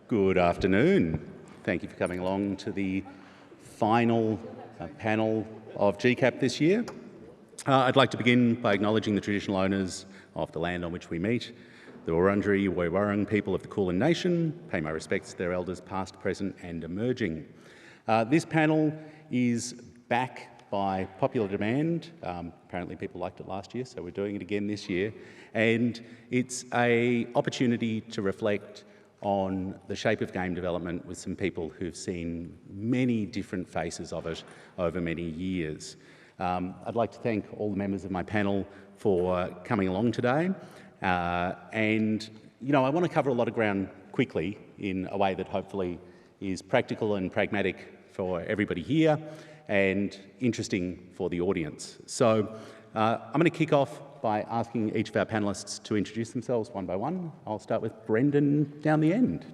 Good afternoon. Thank you for coming along to the final panel of GCAP this year. I'd like to begin by acknowledging the traditional owners of the land on which we meet, the Wurundjeri Woi-wurrung people of the Kulin Nation. Pay my respects to their elders past, present and emerging. This panel is back by popular demand. Apparently people liked it last year, so we're doing it again this year. And it's an opportunity to reflect on the shape of game development with some people who've seen many different faces of it over many years. I'd like to thank all the members of my panel for coming along today. And, you know, I want to cover a lot of ground quickly in a way that hopefully is practical and pragmatic for everybody here and interesting for the audience. So I'm going to kick off by asking each of our panellists to introduce themselves one by one. I'll start with Brendan down the end.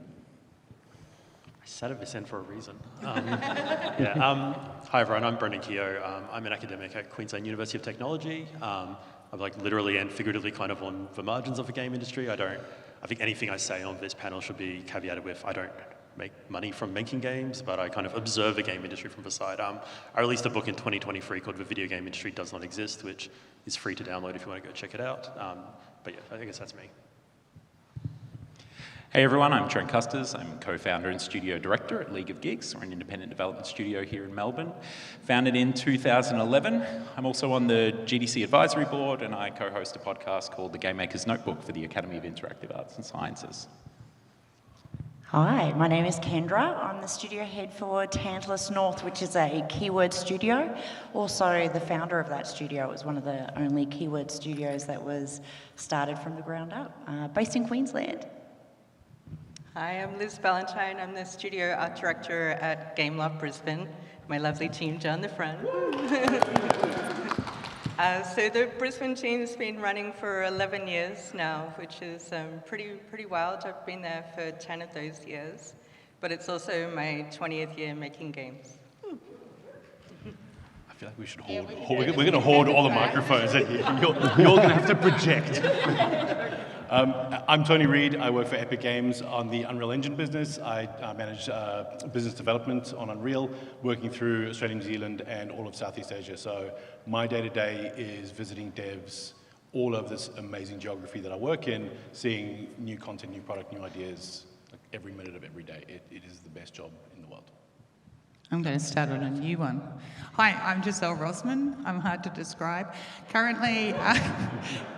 I sat at this end for a reason. Hi everyone, I'm Brendan Keogh. I'm an academic at Queensland University of Technology. I'm like literally and figuratively kind of on the margins of the game industry. I think anything I say on this panel should be caveated with, I don't make money from making games, but I kind of observe the game industry from the side. I released a book in 2023 called The Video Game Industry Does Not Exist, which is free to download if you want to go check it out. But yeah, I guess that's me. Hey everyone, I'm Trent Custers. I'm co-founder and studio director at League of Geeks. We're an independent development studio here in Melbourne. Founded in 2011. I'm also on the GDC advisory board and I co-host a podcast called The Game Maker's Notebook for the Academy of Interactive Arts and Sciences. Hi, my name is Kendra. I'm the studio head for Tantalus North, which is a keyword studio. Also the founder of that studio. It was one of the only keyword studios that was started from the ground up, based in Queensland. Hi, I'm Liz Valentine. I'm the studio art director at Gameloft Brisbane, my lovely team down the front. So the Brisbane team's been running for 11 years now, which is pretty wild. I've been there for 10 of those years, but it's also my 20th year making games. I feel like we should we're going to hoard all the microphones at you. You're going to have to project. I'm Tony Reid. I work for Epic Games on the Unreal Engine business. I manage business development on Unreal, working through Australia, New Zealand, and all of Southeast Asia. So my day-to-day is visiting devs all over this amazing geography that I work in, seeing new content, new product, new ideas, like every minute of every day. It is the best job in the world. I'm going to start on a new one. Hi, I'm Giselle Rosman. I'm hard to describe. Currently,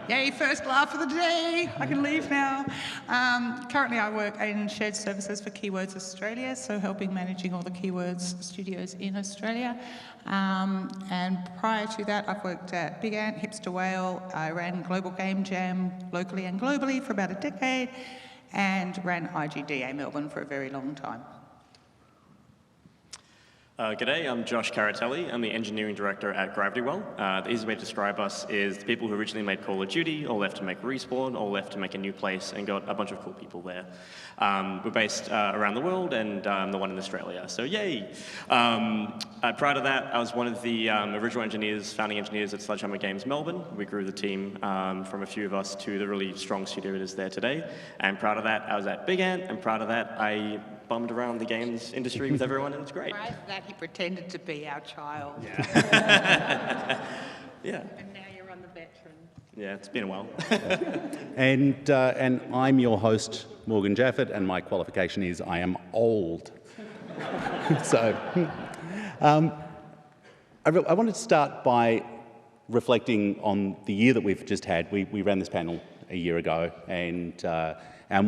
yay, first laugh of the day. I can leave now. Currently, I work in shared services for Keywords Australia, so helping managing all the Keywords studios in Australia. And prior to that, I've worked at Big Ant, Hipster Whale. I ran Global Game Jam locally and globally for about a decade and ran IGEA Melbourne for a very long time. G'day, I'm Josh Caratelli. I'm the engineering director at Gravity Well. The easiest way to describe us is the people who originally made Call of Duty, all left to make Respawn, all left to make a new place, and got a bunch of cool people there. We're based around the world, and the one in Australia, so yay! Prior to that, I was one of the original engineers, founding engineers at Sledgehammer Games Melbourne. We grew the team from a few of us to the really strong studio it is there today. And prior to that, I was at Big Ant, and prior to that, I bummed around the games industry with everyone, and it's great. Prior to that, he pretended to be our child. Yeah. Yeah. And now you're on the veteran. Yeah, it's been a while. And I'm your host, Morgan Jaffett, and my qualification is I am old. So I wanted to start by reflecting on the year that we've just had. We ran this panel a year ago, and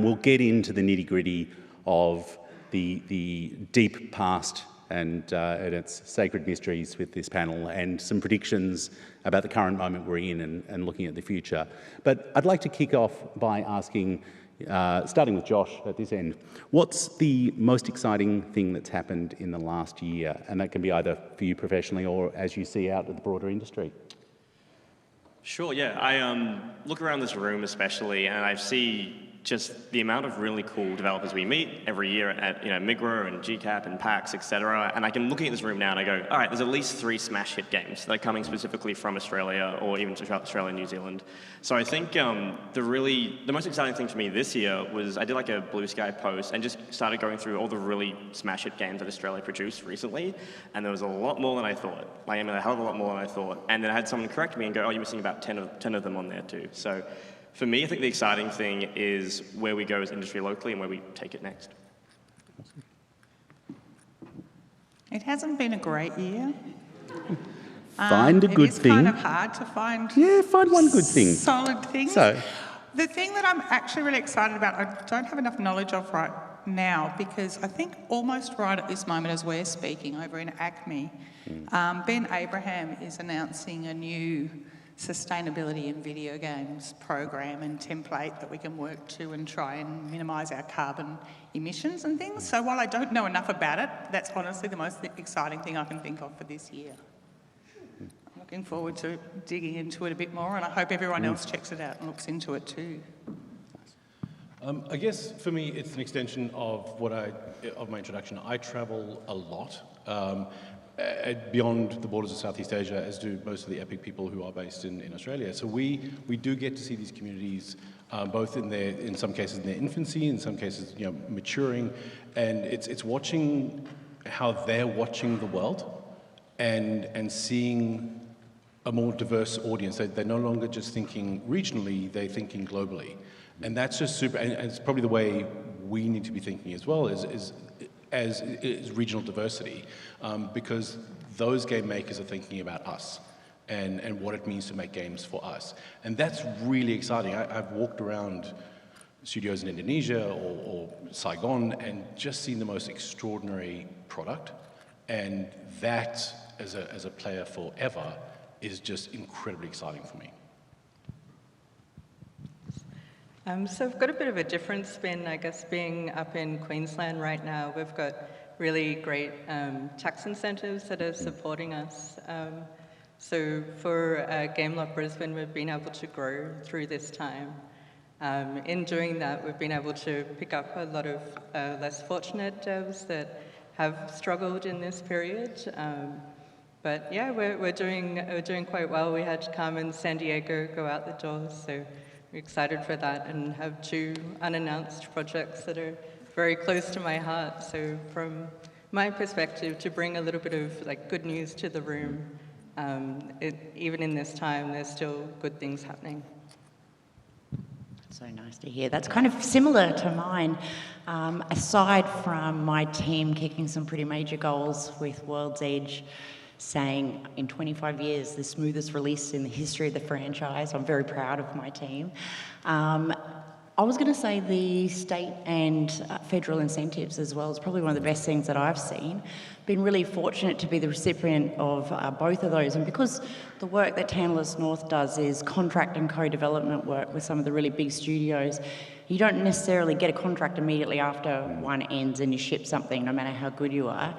we'll get into the nitty-gritty of the deep past and its sacred mysteries with this panel, and some predictions about the current moment we're in and looking at the future. But I'd like to kick off by asking, starting with Josh at this end, what's the most exciting thing that's happened in the last year? And that can be either for you professionally or as you see out at the broader industry. Sure, yeah. I look around this room especially, and I see just the amount of really cool developers we meet every year at MIGRA and GCAP and PAX, etc. And I can look at this room now and I go, all right, there's at least 3 smash hit games that are coming specifically from Australia or even Australia and New Zealand. So I think the most exciting thing for me this year was I did like a Blue Sky post and just started going through all the really smash hit games that Australia produced recently, and there was a lot more than I thought. Like, I mean, a hell of a lot more than I thought. And then I had someone correct me and go, oh, you're missing about 10 of them on there too. So for me, I think the exciting thing is where we go as industry locally and where we take it next. It hasn't been a great year. Find a good thing. It's kind of hard to find. Yeah, find one good thing. Solid things. So, the thing that I'm actually really excited about, I don't have enough knowledge of right now, because I think almost right at this moment as we're speaking over in ACME, Ben Abraham is announcing a new sustainability in video games program and template that we can work to and try and minimise our carbon emissions and things. So while I don't know enough about it, that's honestly the most exciting thing I can think of for this year. I'm looking forward to digging into it a bit more, and I hope everyone else checks it out and looks into it too. I guess for me, it's an extension of my introduction. I travel a lot. Beyond the borders of Southeast Asia, as do most of the Epic people who are based in Australia. So we do get to see these communities, both in some cases in their infancy, in some cases maturing, and it's watching how they're watching the world, and seeing a more diverse audience. They're no longer just thinking regionally; they're thinking globally, and that's just super. And it's probably the way we need to be thinking as well. As regional diversity, because those game makers are thinking about us and what it means to make games for us. And that's really exciting. I've walked around studios in Indonesia or Saigon and just seen the most extraordinary product. And that, as a player forever, is just incredibly exciting for me. So I've got a bit of a different spin, I guess, being up in Queensland right now. We've got really great tax incentives that are supporting us. So for Gamelot Brisbane, we've been able to grow through this time. In doing that, we've been able to pick up a lot of less fortunate devs that have struggled in this period. But yeah, we're doing quite well. We had Carmen San Diego go out the door, so we're excited for that, and have 2 unannounced projects that are very close to my heart. So from my perspective, to bring a little bit of good news to the room, even in this time, there's still good things happening. So nice to hear. That's kind of similar to mine. Aside from my team kicking some pretty major goals with World's Edge, saying in 25 years the smoothest release in the history of the franchise. I'm very proud of my team. I was going to say the state and federal incentives as well is probably one of the best things that I've seen. Been really fortunate to be the recipient of both of those, and because the work that Tantalus North does is contract and co-development work with some of the really big studios, you don't necessarily get a contract immediately after one ends and you ship something, no matter how good you are.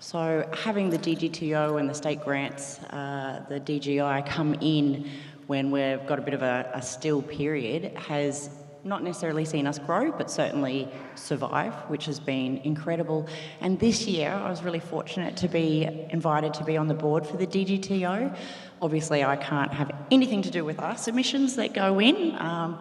So having the DGTO and the state grants, the DGI, come in when we've got a bit of a still period has not necessarily seen us grow, but certainly survive, which has been incredible. And this year, I was really fortunate to be invited to be on the board for the DGTO. Obviously, I can't have anything to do with our submissions that go in,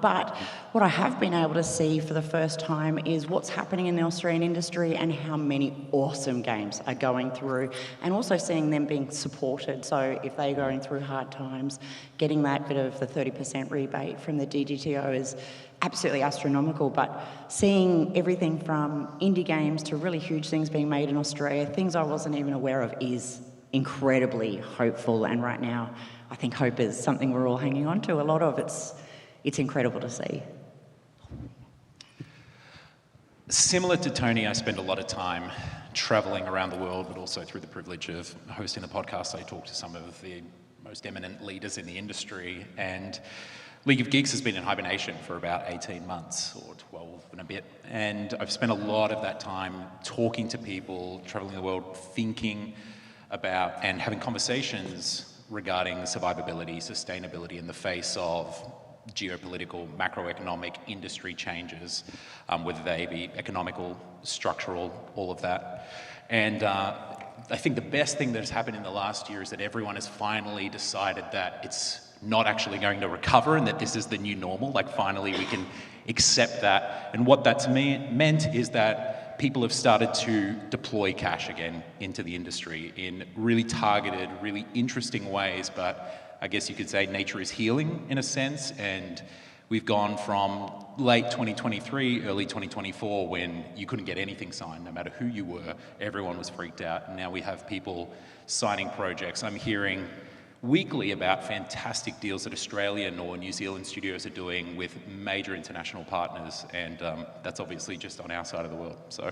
but what I have been able to see for the first time is what's happening in the Australian industry and how many awesome games are going through, and also seeing them being supported. So if they're going through hard times, getting that bit of the 30% rebate from the DGTO is absolutely astronomical. But seeing everything from indie games to really huge things being made in Australia, things I wasn't even aware of, is incredibly hopeful. And right now, I think hope is something we're all hanging on to a lot of. It's incredible to see. Similar to Tony, I spend a lot of time travelling around the world, but also through the privilege of hosting the podcast, I talk to some of the most eminent leaders in the industry, and League of Geeks has been in hibernation for about 18 months, or 12 and a bit, and I've spent a lot of that time talking to people, travelling the world, thinking about and having conversations regarding survivability, sustainability in the face of geopolitical, macroeconomic, industry changes, whether they be economical, structural, all of that. And I think the best thing that has happened in the last year is that everyone has finally decided that it's not actually going to recover and that this is the new normal. Like, finally we can accept that. And what that's meant is that people have started to deploy cash again into the industry in really targeted, really interesting ways. But I guess you could say nature is healing in a sense. And we've gone from late 2023, early 2024, when you couldn't get anything signed, no matter who you were, everyone was freaked out. And now we have people signing projects. I'm hearing weekly about fantastic deals that Australian or New Zealand studios are doing with major international partners, and that's obviously just on our side of the world. So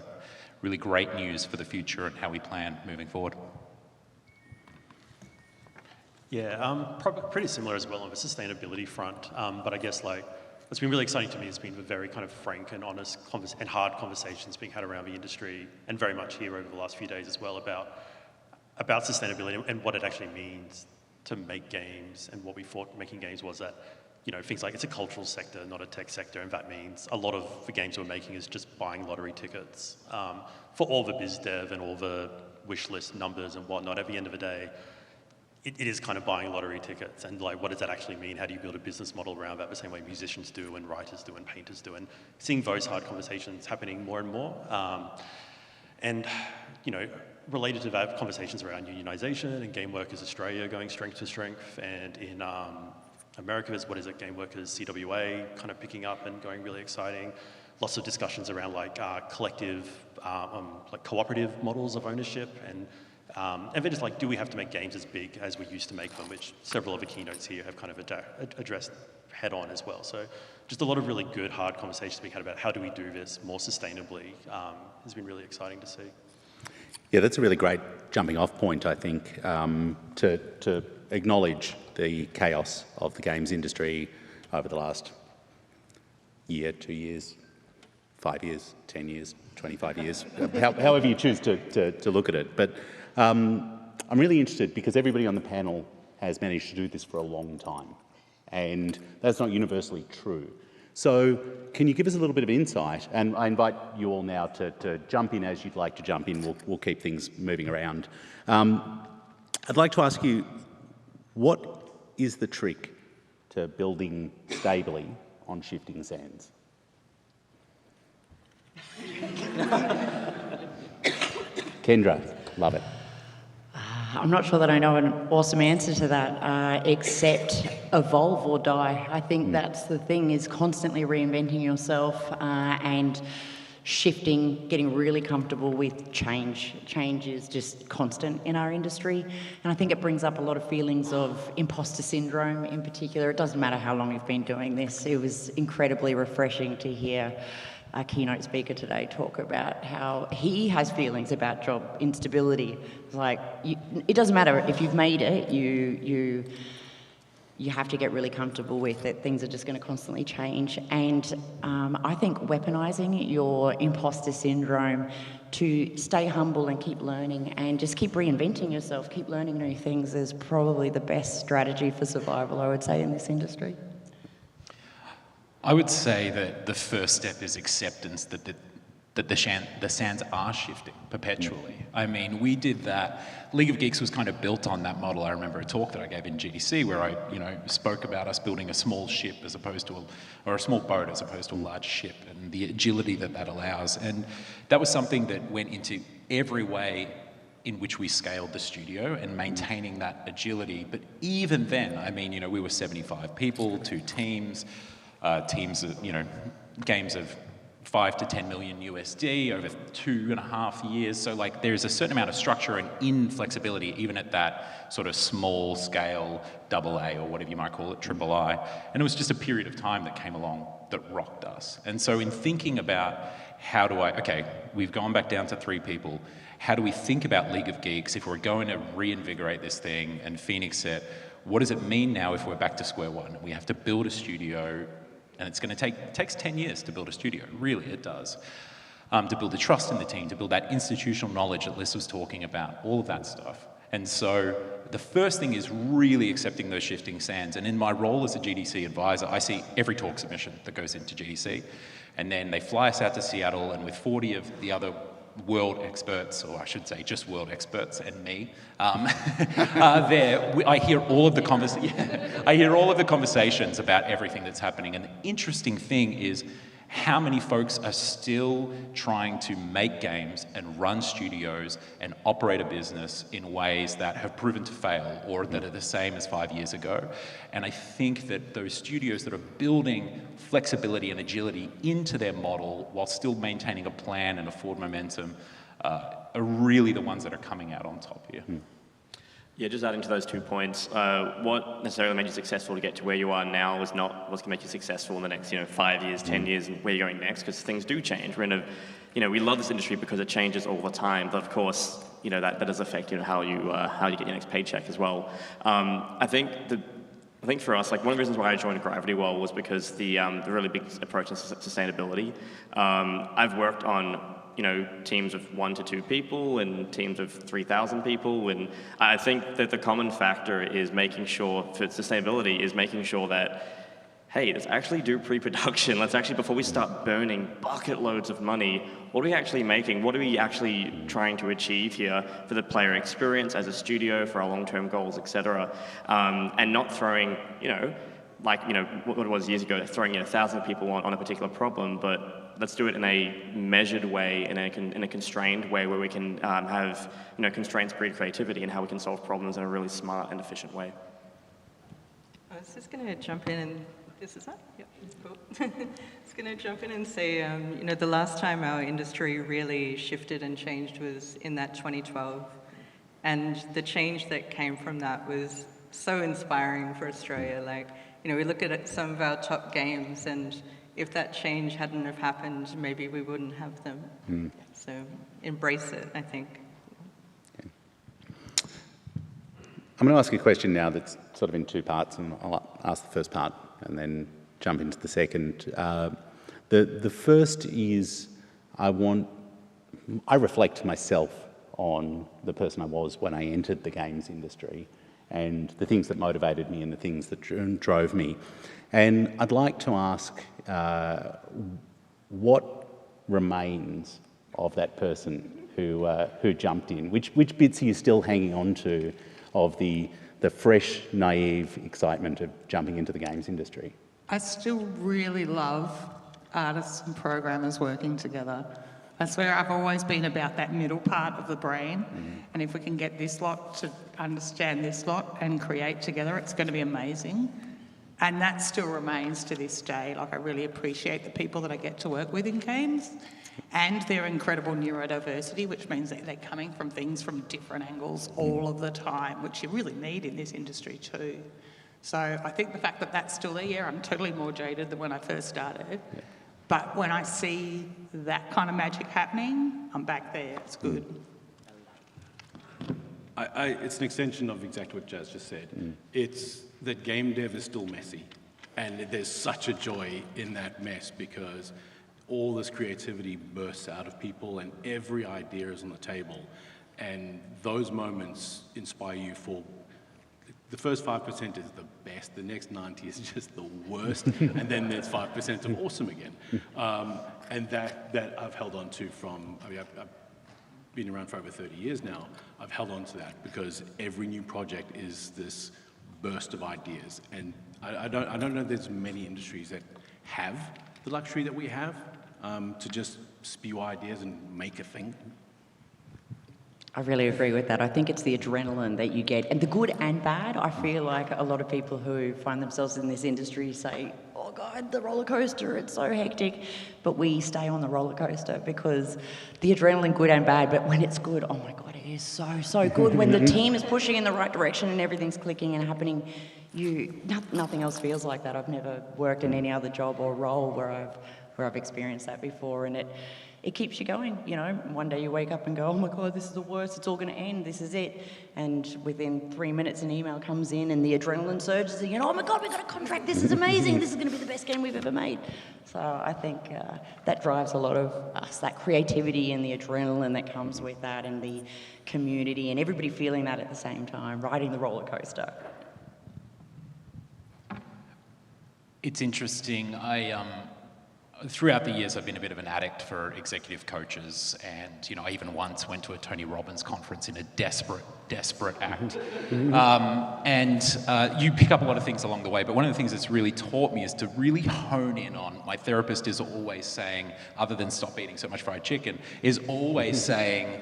really great news for the future and how we plan moving forward. Yeah, pretty similar as well on the sustainability front, but I guess like what's been really exciting to me has been the very kind of frank and honest and hard conversations being had around the industry, and very much here over the last few days as well, about sustainability and what it actually means to make games. And what we thought making games was that, you know, things like it's a cultural sector, not a tech sector, and that means a lot of the games we're making is just buying lottery tickets for all the biz dev and all the wish list numbers and whatnot. At the end of the day, it is kind of buying lottery tickets, and like, what does that actually mean? How do you build a business model around that the same way musicians do and writers do and painters do? And seeing those hard conversations happening more and more. And, you know, related to that, conversations around unionisation and Game Workers Australia going strength to strength, and in America, there's Game Workers CWA kind of picking up and going really exciting. Lots of discussions around like collective, like cooperative models of ownership, and then just like, do we have to make games as big as we used to make them, which several of the keynotes here have kind of addressed head on as well. So just a lot of really good, hard conversations being had about how do we do this more sustainably has been really exciting to see. Yeah, that's a really great jumping off point, I think, to acknowledge the chaos of the games industry over the last year, 2 years, 5 years, 10 years, 25 years, however you choose to look at it. But I'm really interested because everybody on the panel has managed to do this for a long time, and that's not universally true. So can you give us a little bit of insight? And I invite you all now to jump in as you'd like to jump in. We'll keep things moving around. I'd like to ask you, what is the trick to building stably on shifting sands? Kendra, love it. I'm not sure that I know an awesome answer to that, except evolve or die. I think that's the thing, is constantly reinventing yourself and shifting, getting really comfortable with change. Change is just constant in our industry, and I think it brings up a lot of feelings of imposter syndrome in particular. It doesn't matter how long you've been doing this. It was incredibly refreshing to hear our keynote speaker today talk about how he has feelings about job instability. It's like, it doesn't matter if you've made it, you have to get really comfortable with it. Things are just going to constantly change. And I think weaponizing your imposter syndrome to stay humble and keep learning and just keep reinventing yourself, keep learning new things, is probably the best strategy for survival, I would say, in this industry. I would say that the first step is acceptance that the sands are shifting perpetually. I mean, we did that. League of Geeks was kind of built on that model. I remember a talk that I gave in GDC where I, spoke about us building a small ship as opposed to or a small boat as opposed to a large ship, and the agility that allows. And that was something that went into every way in which we scaled the studio and maintaining that agility. But even then, I mean, we were 75 people, 2 teams. Teams of, games of 5 to 10 million USD over 2.5 years. So like there's a certain amount of structure and inflexibility even at that sort of small scale AA, or whatever you might call it, III. And it was just a period of time that came along that rocked us. And so in thinking about we've gone back down to 3 people. How do we think about League of Geeks if we're going to reinvigorate this thing? And Phoenix said, what does it mean now if we're back to square one? We have to build a studio. And it's going to takes 10 years to build a studio, really it does. To build the trust in the team, to build that institutional knowledge that Liz was talking about, all of that stuff. And so the first thing is really accepting those shifting sands. And in my role as a GDC advisor, I see every talk submission that goes into GDC. And then they fly us out to Seattle, and with 40 of the other world experts, or I should say just world experts and me, I hear all of the conversations about everything that's happening. And the interesting thing is how many folks are still trying to make games and run studios and operate a business in ways that have proven to fail or that are the same as 5 years ago. And I think that those studios that are building flexibility and agility into their model while still maintaining a plan and a forward momentum are really the ones that are coming out on top here. Yeah, just adding to those 2 points, what necessarily made you successful to get to where you are now is not what's going to make you successful in the next 5 years, 10 years, and where you're going next, because things do change. We're in we love this industry because it changes all the time, but of course, that does affect how you get your next paycheck as well. I think for us, one of the reasons why I joined Gravity Well was because the really big approach to sustainability. I've worked on teams of 1 to 2 people and teams of 3,000 people. And I think that the common factor is making sure, for sustainability, is making sure that, hey, let's actually do pre-production. Let's actually, before we start burning bucket loads of money, what are we actually making? What are we actually trying to achieve here for the player experience as a studio, for our long-term goals, etc. And not throwing, what it was years ago, throwing 1,000 people on a particular problem, but let's do it in a measured way, in a constrained way where we can have constraints breed creativity and how we can solve problems in a really smart and efficient way. I was just going to jump in and, this is that? Yep, it's cool. I was going to jump in and say, the last time our industry really shifted and changed was in that 2012. And the change that came from that was so inspiring for Australia. We look at some of our top games, and if that change hadn't have happened, maybe we wouldn't have them. So embrace it, I think. Okay. I'm going to ask a question now that's sort of in 2 parts, and I'll ask the first part and then jump into the second. The first is I reflect myself on the person I was when I entered the games industry, and the things that motivated me and the things that drove me. And I'd like to ask what remains of that person who jumped in? Which bits are you still hanging on to of the fresh, naive excitement of jumping into the games industry? I still really love artists and programmers working together. That's where I've always been about that middle part of the brain. And if we can get this lot to understand this lot and create together, it's going to be amazing. And that still remains to this day. I really appreciate the people that I get to work with in games and their incredible neurodiversity, which means that they're coming from things from different angles all of the time, which you really need in this industry too. So I think the fact that that's still there, I'm totally more jaded than when I first started. Yeah. But when I see that kind of magic happening, I'm back there. It's good. It's an extension of exactly what Jazz just said. It's that game dev is still messy. And there's such a joy in that mess because all this creativity bursts out of people and every idea is on the table. And those moments inspire you for... The first 5% is the best, the next 90 is just the worst, and then there's 5% of awesome again. And that I've held on to I've been around for over 30 years now. I've held on to that because every new project is this burst of ideas. And I don't know there's many industries that have the luxury that we have to just spew ideas and make a thing. I really agree with that. I think it's the adrenaline that you get, and the good and bad. I feel like a lot of people who find themselves in this industry say, oh God, the roller coaster, it's so hectic. But we stay on the roller coaster because the adrenaline, good and bad, but when it's good, oh my God, it is so good. When the team is pushing in the right direction and everything's clicking and happening, nothing else feels like that. I've never worked in any other job or role where I've where I've experienced that before, and it keeps you going, you know. One day you wake up and go, oh my God, this is the worst, it's all going to end, this is it. And within 3 minutes an email comes in and the adrenaline surges again, oh my God, we got a contract, this is amazing, this is going to be the best game we've ever made. So I think that drives a lot of us, that creativity and the adrenaline that comes with that, and the community and everybody feeling that at the same time, riding the roller coaster. It's interesting. Throughout the years, I've been a bit of an addict for executive coaches, and I even once went to a Tony Robbins conference in a desperate act. You pick up a lot of things along the way, but one of the things that's really taught me is to really hone in on. My therapist is always saying, other than stop eating so much fried chicken, is always saying,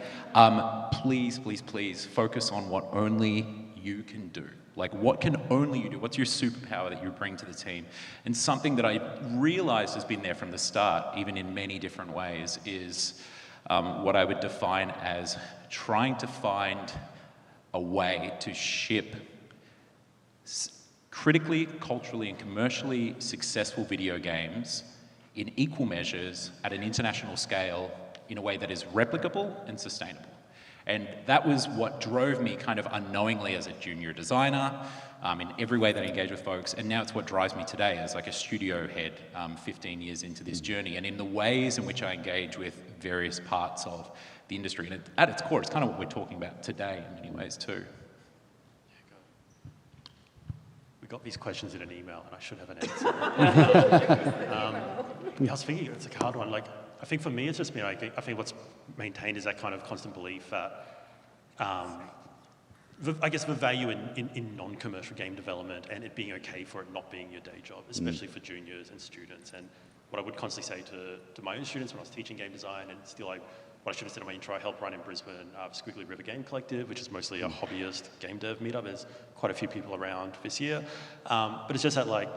please, please, please focus on what only you can do. Like, what can only you do? What's your superpower that you bring to the team? And something that I realized has been there from the start, even in many different ways, is what I would define as trying to find a way to ship critically, culturally, and commercially successful video games in equal measures at an international scale in a way that is replicable and sustainable. And that was what drove me kind of unknowingly as a junior designer, in every way that I engage with folks. And now it's what drives me today as like a studio head 15 years into this journey, and in the ways in which I engage with various parts of the industry. And at its core, it's kind of what we're talking about today in many ways too. We got these questions in an email, and I should have an answer. I was thinking it's a hard one. Like, I think for me, it's just been, I think what's maintained is that kind of constant belief that, I guess, the value in non-commercial game development, and it being okay for it not being your day job, especially for juniors and students. And what I would constantly say to my own students when I was teaching game design, and still what I should have said in my intro, I help run in Brisbane Squiggly River Game Collective, which is mostly a hobbyist game dev meetup. There's quite a few people around this year. But it's just that, like,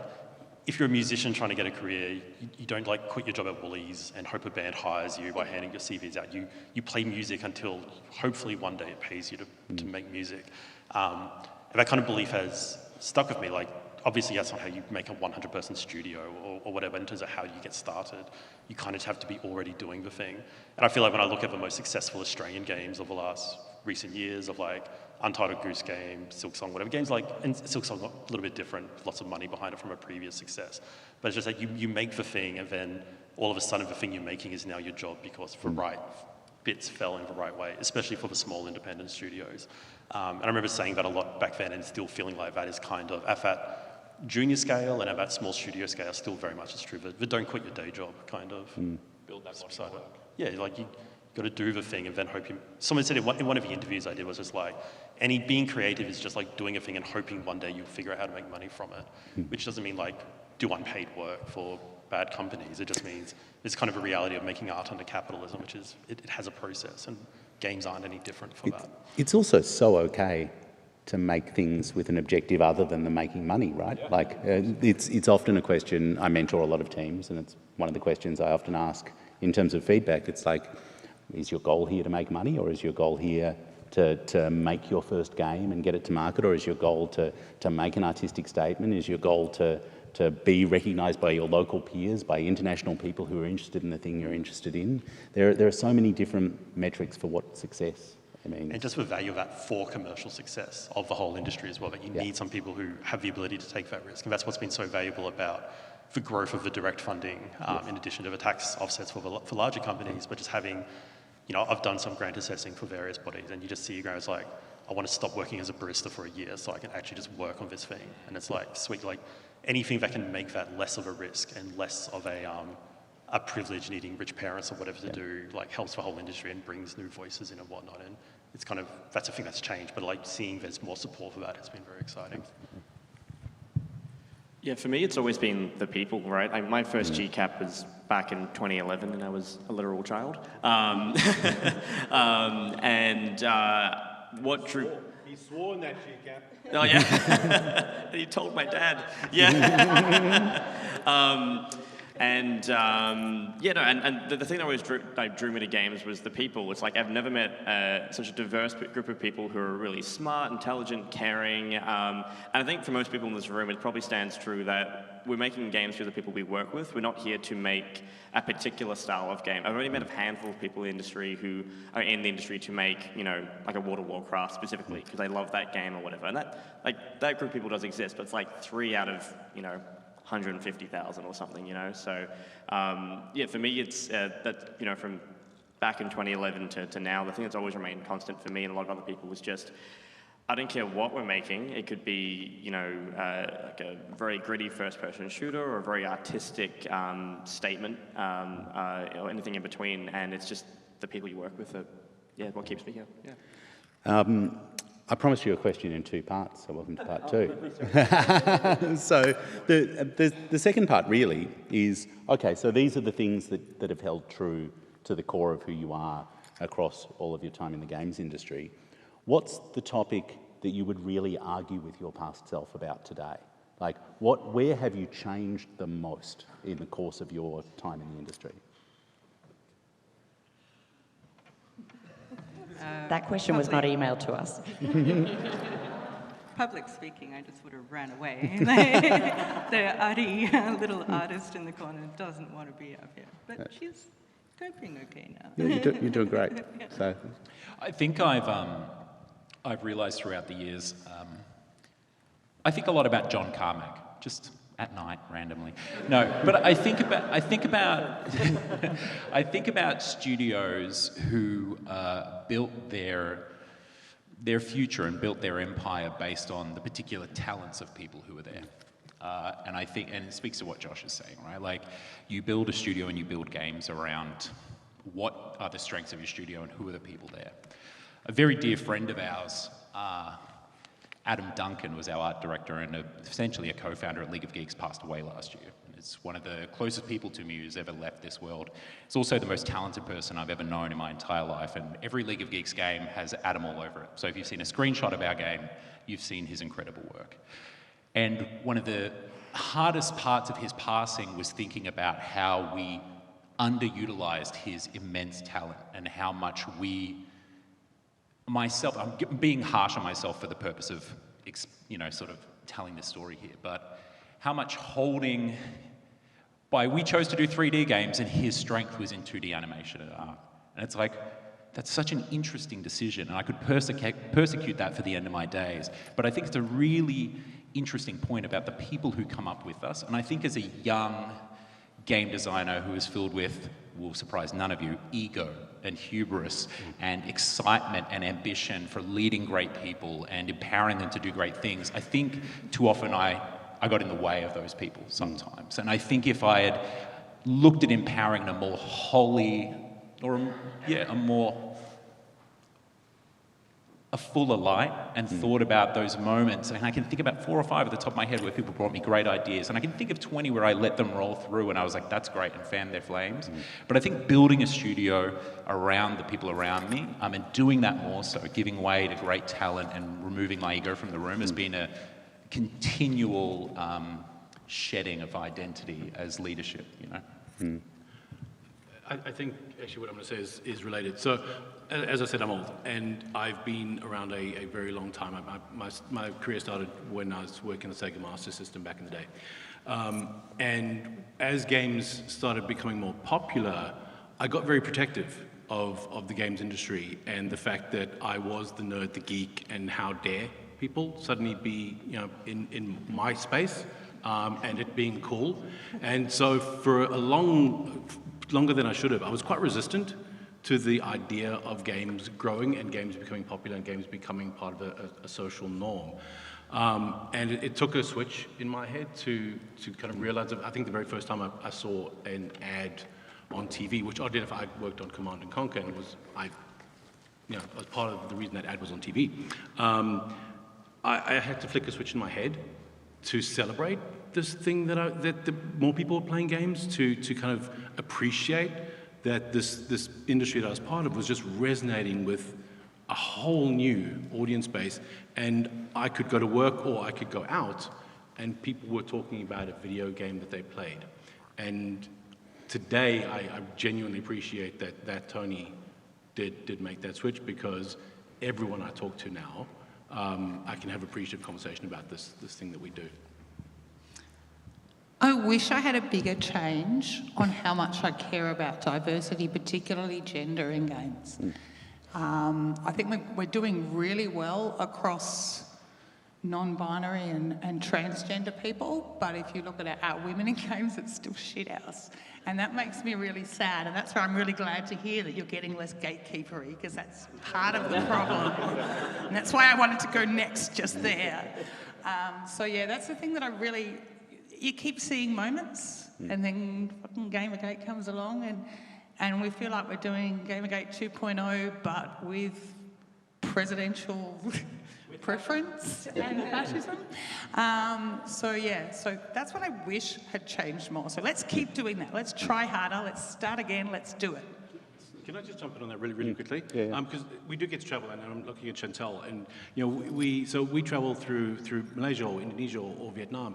if you're a musician trying to get a career, you don't like quit your job at Woolies and hope a band hires you by handing your CVs out. You play music until hopefully one day it pays you to make music. And that kind of belief has stuck with me. Like, obviously that's not how you make a 100-person studio or whatever in terms of how you get started. You kind of have to be already doing the thing. And I feel like when I look at the most successful Australian games of the last recent years, of like Untitled Goose Game, Silksong, whatever games, like, and Silksong a little bit different, lots of money behind it from a previous success. But it's just like you make the thing, and then all of a sudden the thing you're making is now your job because the right bits fell in the right way, especially for the small independent studios. And I remember saying that a lot back then, and still feeling like that is kind of, at that junior scale and at that small studio scale, still very much is true. But don't quit your day job, kind of. Build that body of work. Yeah, like you got to do the thing and then hope you... Someone said in one of the interviews I did was just like, being creative is just like doing a thing and hoping one day you'll figure out how to make money from it, which doesn't mean like do unpaid work for bad companies. It just means it's kind of a reality of making art under capitalism, which is, it has a process, and games aren't any different for that. It's also so okay to make things with an objective other than the making money, right? Yeah. Like, it's often a question, I mentor a lot of teams, and it's one of the questions I often ask in terms of feedback. It's like, is your goal here to make money, or is your goal here to make your first game and get it to market, or is your goal to make an artistic statement? Is your goal to be recognised by your local peers, by international people who are interested in the thing you're interested in? There are so many different metrics for what success. I mean, and just the value of that for commercial success of the whole industry as well, that you need some people who have the ability to take that risk. And that's what's been so valuable about the growth of the direct funding, in addition to the tax offsets for larger companies, but just having, I've done some grant assessing for various bodies, and you just see guys like, I want to stop working as a barista for a year so I can actually just work on this thing. And it's like, sweet, like anything that can make that less of a risk and less of a privilege needing rich parents or whatever to do, like helps the whole industry and brings new voices in and whatnot. And it's kind of, that's a thing that's changed, but like seeing there's more support for that has been very exciting. Yeah, for me, it's always been the people, right? My first GCAP was back in 2011, and I was a literal child. What drew... He swore in that GCAP. Oh, yeah. He told my dad. Yeah. And the thing that always drew me to games was the people. It's like I've never met such a diverse group of people who are really smart, intelligent, caring. And I think for most people in this room, it probably stands true that we're making games for the people we work with. We're not here to make a particular style of game. I've only met a handful of people in the industry who are in the industry to make, like a World of Warcraft specifically, because they love that game or whatever. And that group of people does exist, but it's like 3 out of, 150,000 or something, So, for me, it's that, from back in 2011 to now, the thing that's always remained constant for me and a lot of other people was just, I don't care what we're making. It could be, like a very gritty first-person shooter or a very artistic statement, or anything in between. And it's just the people you work with that, what keeps me here. Yeah. I promised you a question in 2 parts, so welcome to part 2. So the second part really is, okay, so these are the things that have held true to the core of who you are across all of your time in the games industry. What's the topic that you would really argue with your past self about today? Like, where have you changed the most in the course of your time in the industry? That question was not emailed to us. Public speaking, I just would have ran away. The arty little artist in the corner doesn't want to be up here, but she's coping okay now. Yeah, you're doing great. Yeah. So, I think I've realised throughout the years, I think a lot about John Carmack, just at night randomly. No, but I think about studios who built their future and built their empire based on the particular talents of people who were there. And I think, and it speaks to what Josh is saying, right? Like, you build a studio and you build games around what are the strengths of your studio and who are the people there. A very dear friend of ours, Adam Duncan, was our art director and essentially a co-founder at League of Geeks, passed away last year. It's one of the closest people to me who's ever left this world. It's also the most talented person I've ever known in my entire life, and every League of Geeks game has Adam all over it. So if you've seen a screenshot of our game, you've seen his incredible work. And one of the hardest parts of his passing was thinking about how we underutilized his immense talent and how much I'm being harsh on myself for the purpose of, sort of telling this story here, but how much we chose to do 3D games and his strength was in 2D animation and art. And it's like, that's such an interesting decision, and I could persecute that for the end of my days. But I think it's a really interesting point about the people who come up with us. And I think as a young game designer who is filled with, will surprise none of you, ego and hubris and excitement and ambition for leading great people and empowering them to do great things, I think too often I got in the way of those people sometimes. And I think if I had looked at empowering in a more holy, or a fuller light and thought about those moments, and I can think about 4 or 5 at the top of my head where people brought me great ideas, and I can think of 20 where I let them roll through and I was like, that's great, and fanned their flames. But I think building a studio around the people around me, and doing that more so, giving way to great talent and removing my ego from the room has been a continual shedding of identity as leadership, I think actually what I'm going to say is related. So, as I said, I'm old, and I've been around a very long time. My career started when I was working the Sega Master System back in the day. And as games started becoming more popular, I got very protective of the games industry and the fact that I was the nerd, the geek, and how dare people suddenly be, in my space, and it being cool. And so for longer than I should have, I was quite resistant to the idea of games growing and games becoming popular and games becoming part of a social norm. And it took a switch in my head to kind of realize that I think the very first time I saw an ad on TV, which oddly enough I worked on Command and Conquer, and I was part of the reason that ad was on TV. I had to flick a switch in my head to celebrate this thing that the more people were playing games, to kind of appreciate that this industry that I was part of was just resonating with a whole new audience base. And I could go to work or I could go out and people were talking about a video game that they played. And today, I genuinely appreciate that Tony did make that switch, because everyone I talk to now, I can have appreciative conversation about this thing that we do. I wish I had a bigger change on how much I care about diversity, particularly gender in games. I think we're doing really well across non-binary and transgender people, but if you look at our women in games, it's still shithouse. And that makes me really sad, and that's why I'm really glad to hear that you're getting less gatekeepery, because that's part of the problem. And that's why I wanted to go next just there. So yeah, that's the thing that I really... You keep seeing moments, and then fucking Gamergate comes along, and we feel like we're doing Gamergate 2.0, but with presidential preference and fascism. So that's what I wish had changed more. So let's keep doing that. Let's try harder. Let's start again. Let's do it. Can I just jump in on that really quickly? Yeah. Because we do get to travel, and I'm looking at Chantel, and we travel through Malaysia or Indonesia or Vietnam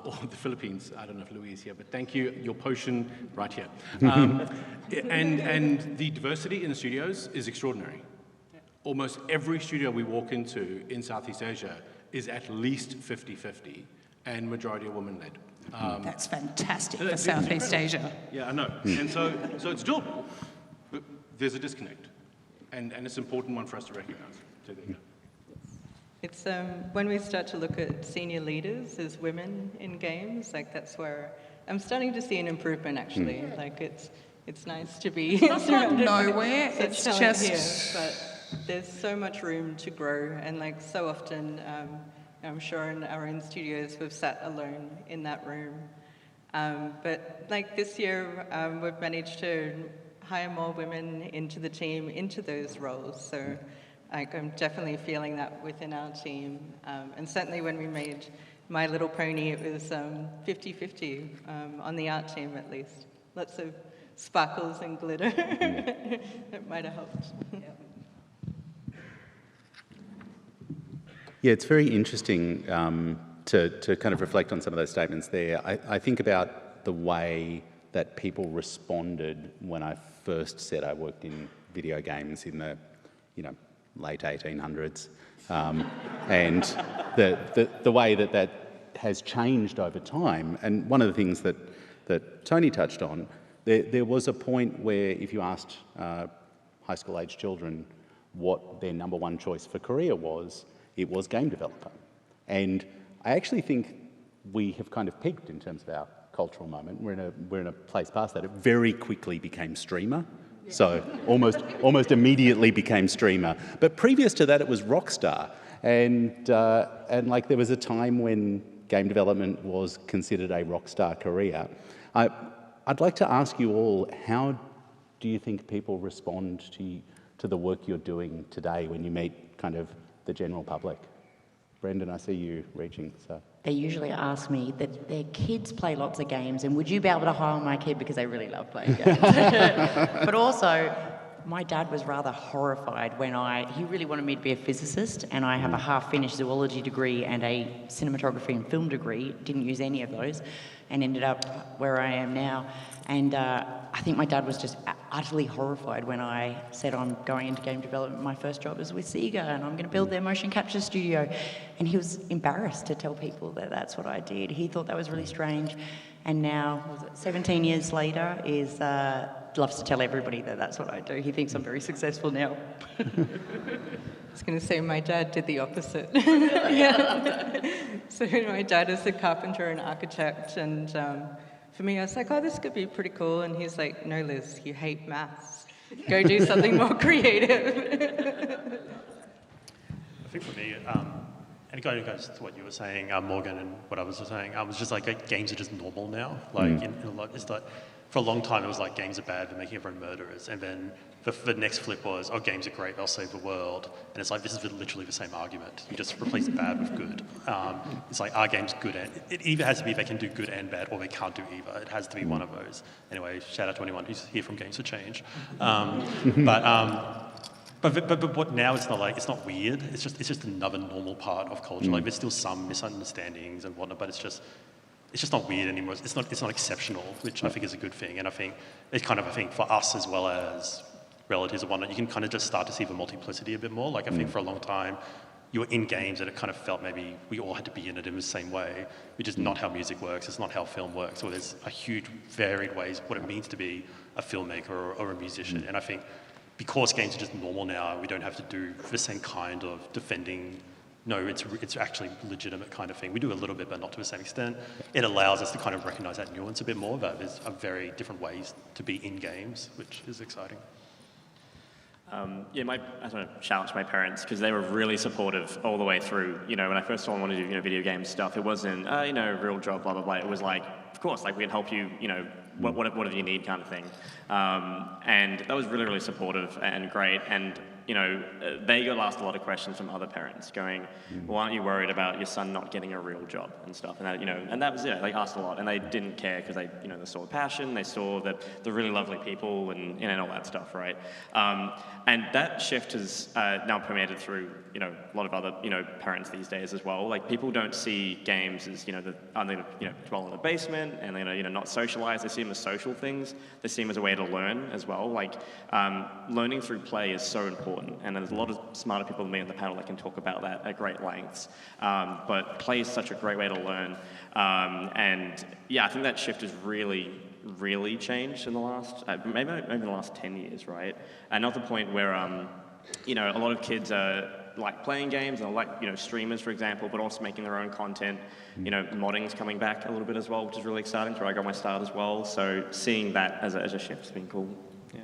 or the Philippines. I don't know if Louis is here, but thank you. Your potion right here. And the diversity in the studios is extraordinary. Almost every studio we walk into in Southeast Asia is at least 50-50, and majority are women-led. That's fantastic for Southeast Asia. Yeah, I know. And so it's doable. But there's a disconnect, and it's an important one for us to recognise. So there you go. It's when we start to look at senior leaders as women in games, like that's where I'm starting to see an improvement actually. Like it's nice to be surrounded nowhere. It's just here, but there's so much room to grow, and like so often, I'm sure in our own studios we've sat alone in that room. But like this year, we've managed to hire more women into the team, into those roles. So like, I'm definitely feeling that within our team. And certainly when we made My Little Pony, it was 50-50 on the art team at least. Lots of sparkles and glitter. It might have helped. Yeah, it's very interesting to kind of reflect on some of those statements there. I think about the way that people responded when I first said I worked in video games in the, late 1800s, and the way that has changed over time. And one of the things that Tony touched on, there was a point where if you asked high school age children what their number one choice for career was, it was game developer. And I actually think we have kind of peaked in terms of our cultural moment. We're in a place past that. It very quickly became streamer. So almost immediately became streamer. But previous to that, it was rockstar. And like there was a time when game development was considered a rockstar career. I'd like to ask you all, how do you think people respond to the work you're doing today when you meet kind of the general public? Brendan, I see you reaching. So they usually ask me that their kids play lots of games, and would you be able to hire my kid because they really love playing games? But also, my dad was rather horrified when he really wanted me to be a physicist, and I have a half-finished zoology degree and a cinematography and film degree, didn't use any of those, and ended up where I am now. And I think my dad was just utterly horrified when I said I'm going into game development. My first job is with Sega, and I'm going to build their motion capture studio. And he was embarrassed to tell people that that's what I did. He thought that was really strange. And now, 17 years later, loves to tell everybody that that's what I do. He thinks I'm very successful now. I was going to say my dad did the opposite. Yeah. So my dad is a carpenter and architect, and for me, I was like, oh, this could be pretty cool. And he's like, no, Liz, you hate maths. Go do something more creative. I think for me, and it goes to what you were saying, Morgan, and what I was saying, I was just like, games are just normal now. Like, in a lot, it's like, for a long time, it was like, games are bad, they're making everyone murderers. And then the next flip was, oh, games are great, they'll save the world. And it's like, this is literally the same argument. You just replace bad with good. It's like, are games good? And it either has to be they can do good and bad, or they can't do either. It has to be one of those. Anyway, shout out to anyone who's here from Games for Change. But what now, it's not weird. It's just another normal part of culture. Like, there's still some misunderstandings and whatnot, but it's just, it's just not weird anymore. It's not exceptional, which I think is a good thing. And I think it's kind of, I think for us as well as relatives and whatnot, you can kind of just start to see the multiplicity a bit more. Like I think for a long time, you were in games and it kind of felt maybe we all had to be in it in the same way, which is not how music works, it's not how film works. So there's a huge varied ways what it means to be a filmmaker or a musician. And I think because games are just normal now, we don't have to do the same kind of defending, no, it's actually legitimate kind of thing. We do a little bit, but not to the same extent. It allows us to kind of recognize that nuance a bit more, that there's a very different ways to be in games, which is exciting. Yeah, I just want to shout out to my parents because they were really supportive all the way through. You know, when I first told them I wanted to do video game stuff, it wasn't, real job, blah, blah, blah. It was like, of course, like we can help you, whatever you need kind of thing. And that was really, really supportive and great. And, they got asked a lot of questions from other parents going, well, aren't you worried about your son not getting a real job and stuff? And that, and that was it. They asked a lot and they didn't care because they saw the passion, they saw that the really lovely people and all that stuff, right? And that shift has now permeated through, a lot of other, parents these days as well. Like people don't see games as, only dwell in the basement and not socialize. They see them as social things. They see them as a way to learn as well. Like learning through play is so important. And there's a lot of smarter people than me on the panel that can talk about that at great lengths. But play is such a great way to learn. And yeah, I think that shift has really changed in the last, maybe in the last 10 years, right? And not the point where, a lot of kids are like playing games and like, streamers, for example, but also making their own content. Modding's coming back a little bit as well, which is really exciting, where I got my start as well. So seeing that as a shift has been cool. Yeah.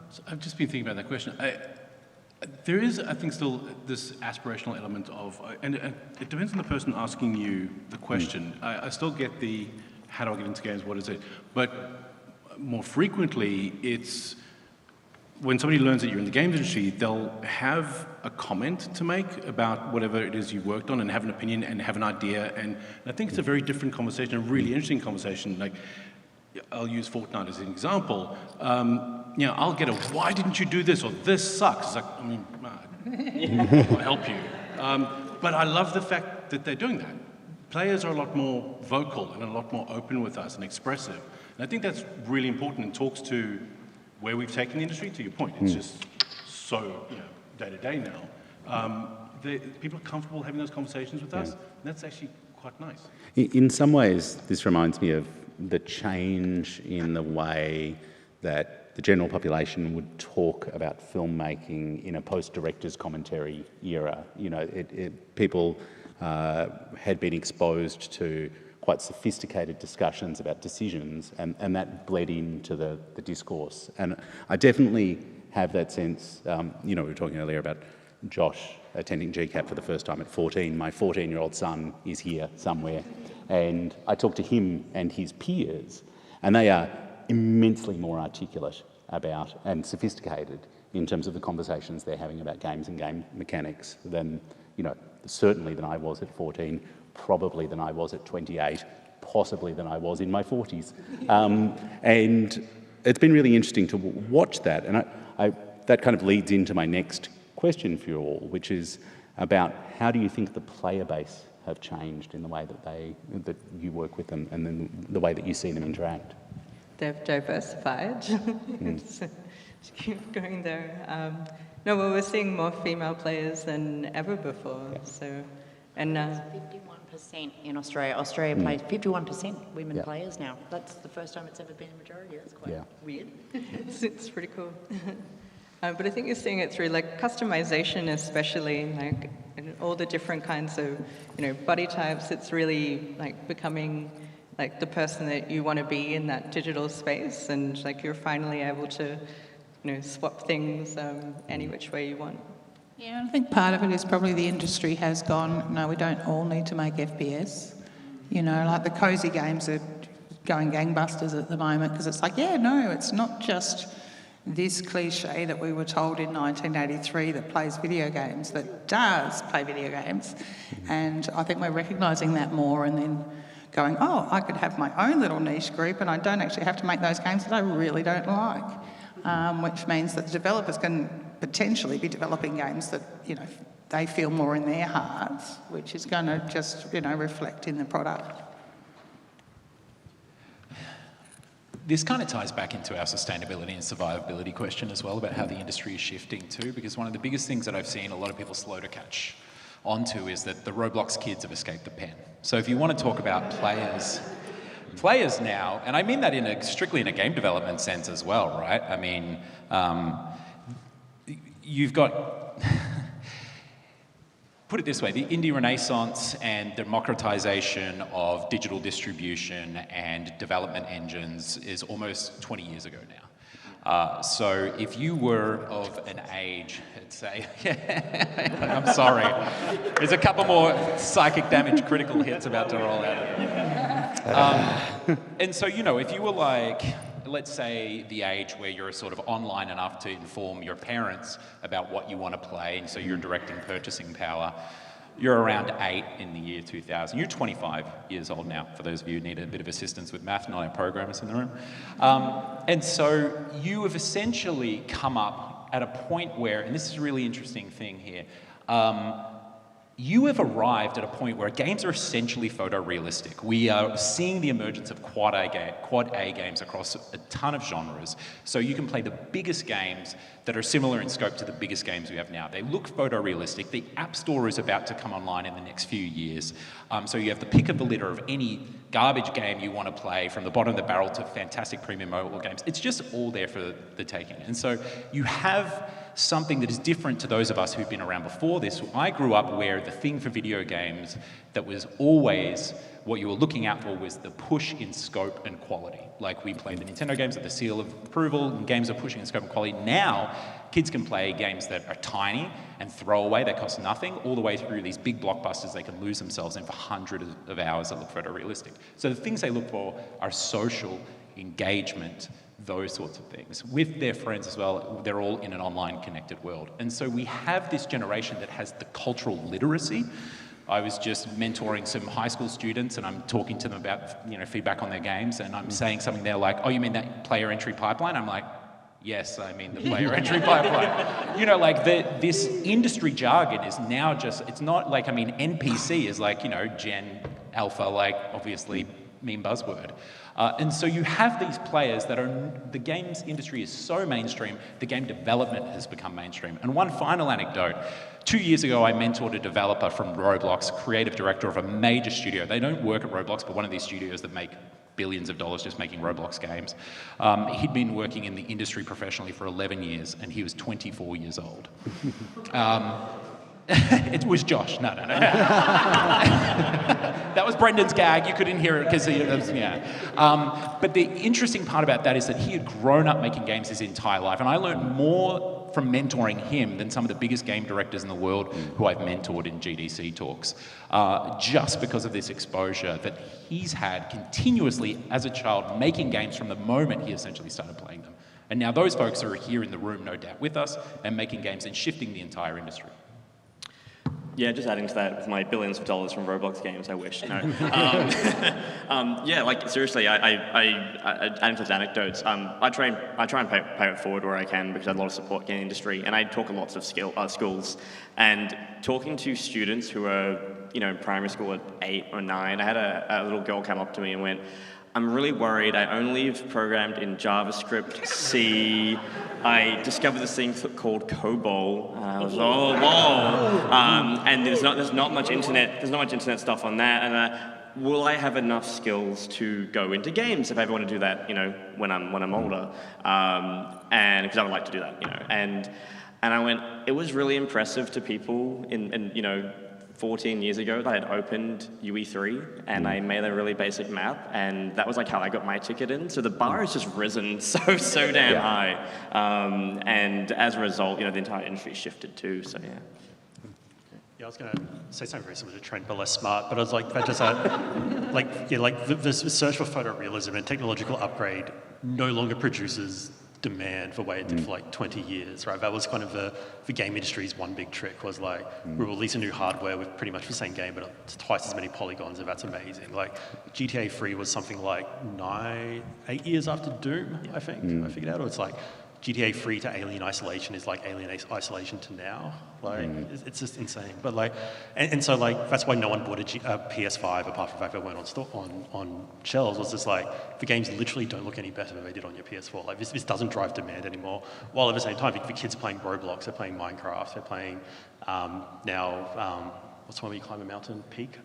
So I've just been thinking about that question. There is, I think, still this aspirational element of, and it depends on the person asking you the question. I still get the, how do I get into games, what is it? But more frequently, it's when somebody learns that you're in the games industry, they'll have a comment to make about whatever it is you worked on and have an opinion and have an idea. And I think it's a very different conversation, a really interesting conversation. Like, I'll use Fortnite as an example. I'll get a, why didn't you do this? Or this sucks. It's like, I'll help you. But I love the fact that they're doing that. Players are a lot more vocal and a lot more open with us and expressive. And I think that's really important and talks to where we've taken the industry, to your point. It's just so, day to day now. People are comfortable having those conversations with us. And that's actually quite nice. In some ways, this reminds me of the change in the way that the general population would talk about filmmaking in a post-director's commentary era. People had been exposed to quite sophisticated discussions about decisions, and that bled into the discourse. And I definitely have that sense. We were talking earlier about Josh attending GCAP for the first time at 14. My 14-year-old son is here somewhere. And I talk to him and his peers, and they are immensely more articulate about and sophisticated in terms of the conversations they're having about games and game mechanics than, certainly than I was at 14, probably than I was at 28, possibly than I was in my 40s. And it's been really interesting to watch that. And that kind of leads into my next question for you all, which is about how do you think the player base have changed in the way that you work with them and then the way that you see them interact? They've diversified. Just keep going there. We're seeing more female players than ever before. So, and 51% in Australia. Australia plays 51% women players now. That's the first time it's ever been a majority. That's quite weird. It's pretty cool. But I think you're seeing it through like customization, especially like in all the different kinds of body types. It's really like becoming like the person that you want to be in that digital space, and like you're finally able to swap things any which way you want. Yeah, I think part of it is probably the industry has gone, no, we don't all need to make FPS. Like the cozy games are going gangbusters at the moment because it's like, it's not just this cliche that we were told in 1983 that plays video games, that does play video games. And I think we're recognising that more and then going, I could have my own little niche group and I don't actually have to make those games that I really don't like, which means that the developers can potentially be developing games that, they feel more in their hearts, which is going to just, reflect in the product. This kind of ties back into our sustainability and survivability question as well, about how the industry is shifting too, because one of the biggest things that I've seen a lot of people slow to catch onto is that the Roblox kids have escaped the pen. So if you want to talk about players now, and I mean that strictly in a game development sense as well, right? I mean, you've got, put it this way, the indie renaissance and democratization of digital distribution and development engines is almost 20 years ago now. So if you were of an age, let's say, I'm sorry, there's a couple more psychic damage critical hits about to roll out. And so, if you were like, let's say the age where you're sort of online enough to inform your parents about what you want to play, and so you're directing purchasing power, you're around 8 in the year 2000. You're 25 years old now, for those of you who need a bit of assistance with math, not our programmers in the room. And so you have essentially come up at a point where, and this is a really interesting thing here, you have arrived at a point where games are essentially photorealistic. We are seeing the emergence of quad A games across a ton of genres. So you can play the biggest games that are similar in scope to the biggest games we have now. They look photorealistic. The App Store is about to come online in the next few years. So you have the pick of the litter of any garbage game you want to play, from the bottom of the barrel to fantastic premium mobile games. It's just all there for the taking. And so you have something that is different to those of us who've been around before this. I grew up where the thing for video games that was always what you were looking out for was the push in scope and quality. Like, we played the Nintendo games with the seal of approval, and games are pushing in scope and quality. Now, kids can play games that are tiny and throwaway, that cost nothing, all the way through these big blockbusters they can lose themselves in for hundreds of hours that look photorealistic. So the things they look for are social engagement, those sorts of things. With their friends as well, they're all in an online connected world. And so we have this generation that has the cultural literacy. I was just mentoring some high school students, and I'm talking to them about feedback on their games, and I'm saying something, they're like, "Oh, you mean that player entry pipeline?" I'm like, "Yes, I mean the player entry pipeline." This industry jargon is now just, it's not like, NPC is like, Gen Alpha, like, obviously meme buzzword. And so you have these players that the games industry is so mainstream, the game development has become mainstream. And one final anecdote. 2 years ago, I mentored a developer from Roblox, creative director of a major studio. They don't work at Roblox, but one of these studios that make billions of dollars just making Roblox games. He'd been working in the industry professionally for 11 years, and he was 24 years old. It was Josh. No. That was Brendan's gag. You couldn't hear it because but the interesting part about that is that he had grown up making games his entire life, and I learned more from mentoring him than some of the biggest game directors in the world who I've mentored in GDC talks, just because of this exposure that he's had continuously as a child, making games from the moment he essentially started playing them. And now those folks are here in the room, no doubt, with us, and making games and shifting the entire industry. Yeah, just adding to that, with my billions of dollars from Roblox games, I wish. No. Seriously, adding to the anecdotes, I try and pay it forward where I can, because I have a lot of support in the industry, and I talk at lots of schools. And talking to students who are, in primary school at 8 or 9, I had a little girl come up to me and went, "I'm really worried. I only have programmed in JavaScript, C. I discovered this thing called COBOL. And I was, oh, whoa. And there's not much internet stuff on that. And will I have enough skills to go into games if I ever want to do that, when I'm older? And because I would like to do that, And I went, it was really impressive to people in 14 years ago that I'd opened UE3 and I made a really basic map, and that was like how I got my ticket in. So the bar has just risen so damn high. And as a result, the entire industry shifted too, so yeah. Yeah, I was going to say something very similar to Trent, but less smart. But I was like, that just the search for photorealism and technological upgrade no longer produces demand for what it did for like 20 years, right? That was kind of the game industry's one big trick, was like, we release a new hardware with pretty much the same game, but it's twice as many polygons, and that's amazing. Like, GTA 3 was something like 8 years after Doom, I think, I figured out, or it's like GTA 3 to Alien Isolation is like Alien Isolation to now. Like, it's just insane. But like, and so like, that's why no one bought a PS5 apart from the fact that it weren't on shelves. Was just like, the games literally don't look any better than they did on your PS4. Like, this doesn't drive demand anymore. While at the same time, the kids are playing Roblox, they're playing Minecraft, they're playing what's the one where you climb a mountain? Peak?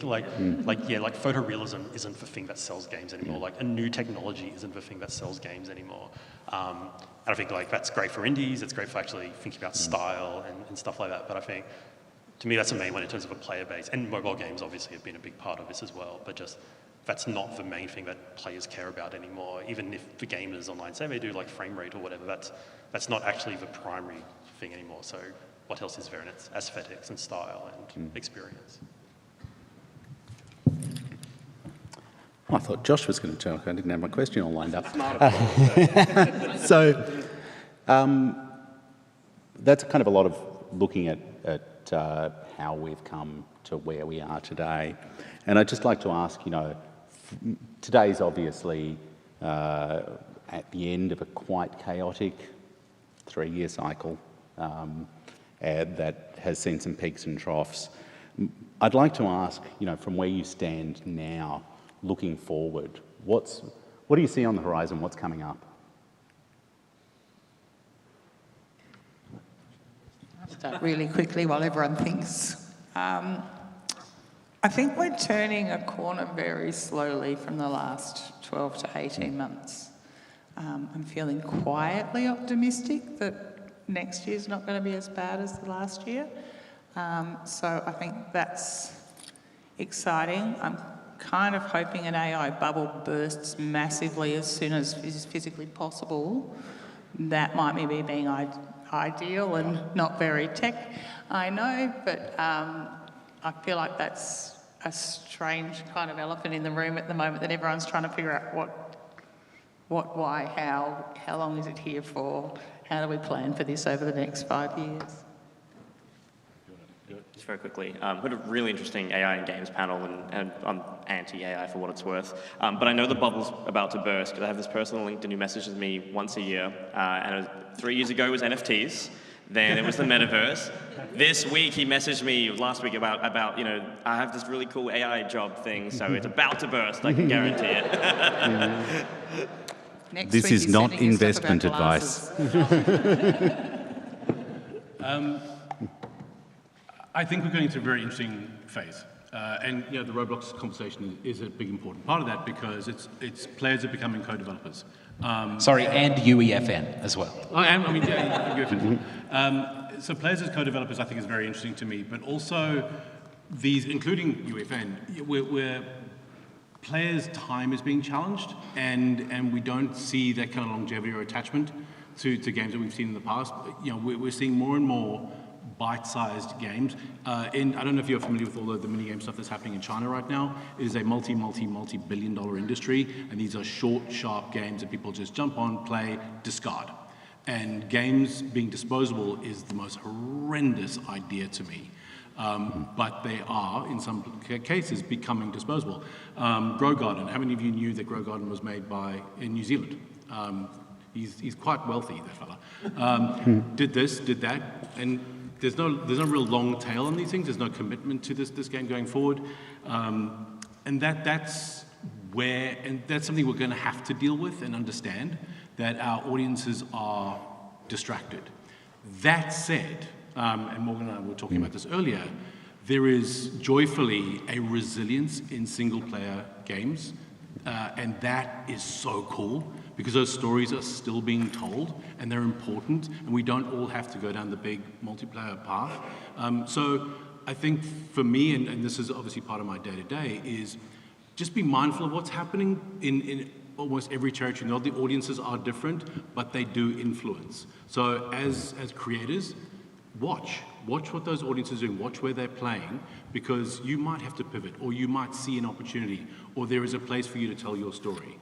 Like photorealism isn't the thing that sells games anymore. Like, a new technology isn't the thing that sells games anymore. And I think like that's great for indies, it's great for actually thinking about style and stuff like that. But I think, to me, that's the main one in terms of a player base. And mobile games obviously have been a big part of this as well, but just that's not the main thing that players care about anymore. Even if the gamers online say they do like frame rate or whatever, that's not actually the primary thing anymore. So what else is there in its aesthetics and style and experience? I thought Josh was going to talk. I didn't have my question all lined up. So that's kind of a lot of looking at how we've come to where we are today. And I'd just like to ask, today's obviously at the end of a quite chaotic 3-year cycle that has seen some peaks and troughs. I'd like to ask, from where you stand now, looking forward, what do you see on the horizon? What's coming up? I'll start really quickly while everyone thinks. I think we're turning a corner very slowly from the last 12 to 18 months. I'm feeling quietly optimistic that next year's not going to be as bad as the last year. So I think that's exciting. I'm kind of hoping an AI bubble bursts massively as soon as is physically possible. That might be being ideal and not very tech, I know, but I feel like that's a strange kind of elephant in the room at the moment, that everyone's trying to figure out what, why, how long is it here for, how do we plan for this over the next 5 years? Just very quickly, we had a really interesting AI and games panel, and I'm anti-AI for what it's worth. But I know the bubble's about to burst, because I have this person on LinkedIn who messages me once a year, and 3 years ago it was NFTs, then it was the metaverse. This week he messaged me, last week, about I have this really cool AI job thing, so it's about to burst, I can guarantee it. This is not investment advice. I think we're going through a very interesting phase. And the Roblox conversation is a big important part of that, because it's players are becoming co-developers. Sorry, and UEFN as well. UEFN. So players as co-developers, I think, is very interesting to me, but also these, including UEFN, where players' time is being challenged, and we don't see that kind of longevity or attachment to games that we've seen in the past. We're seeing more and more bite-sized games. I don't know if you're familiar with all the mini-game stuff that's happening in China right now. It is a multi-billion-dollar industry, and these are short, sharp games that people just jump on, play, discard. And games being disposable is the most horrendous idea to me. But they are, in some cases, becoming disposable. Grow Garden, how many of you knew that Grow Garden was made in New Zealand? He's quite wealthy, that fella. Did this, did that, and there's no real long tail on these things. There's no commitment to this game going forward. And that's something we're going to have to deal with and understand, that our audiences are distracted. That said, and Morgan and I were talking about this earlier, there is joyfully a resilience in single-player games, and that is so cool, because those stories are still being told, and they're important, and we don't all have to go down the big multiplayer path. So I think for me, and this is obviously part of my day-to-day, is just be mindful of what's happening in almost every territory. The audiences are different, but they do influence. So as creators, watch what those audiences are doing, watch where they're playing, because you might have to pivot, or you might see an opportunity, or there is a place for you to tell your story.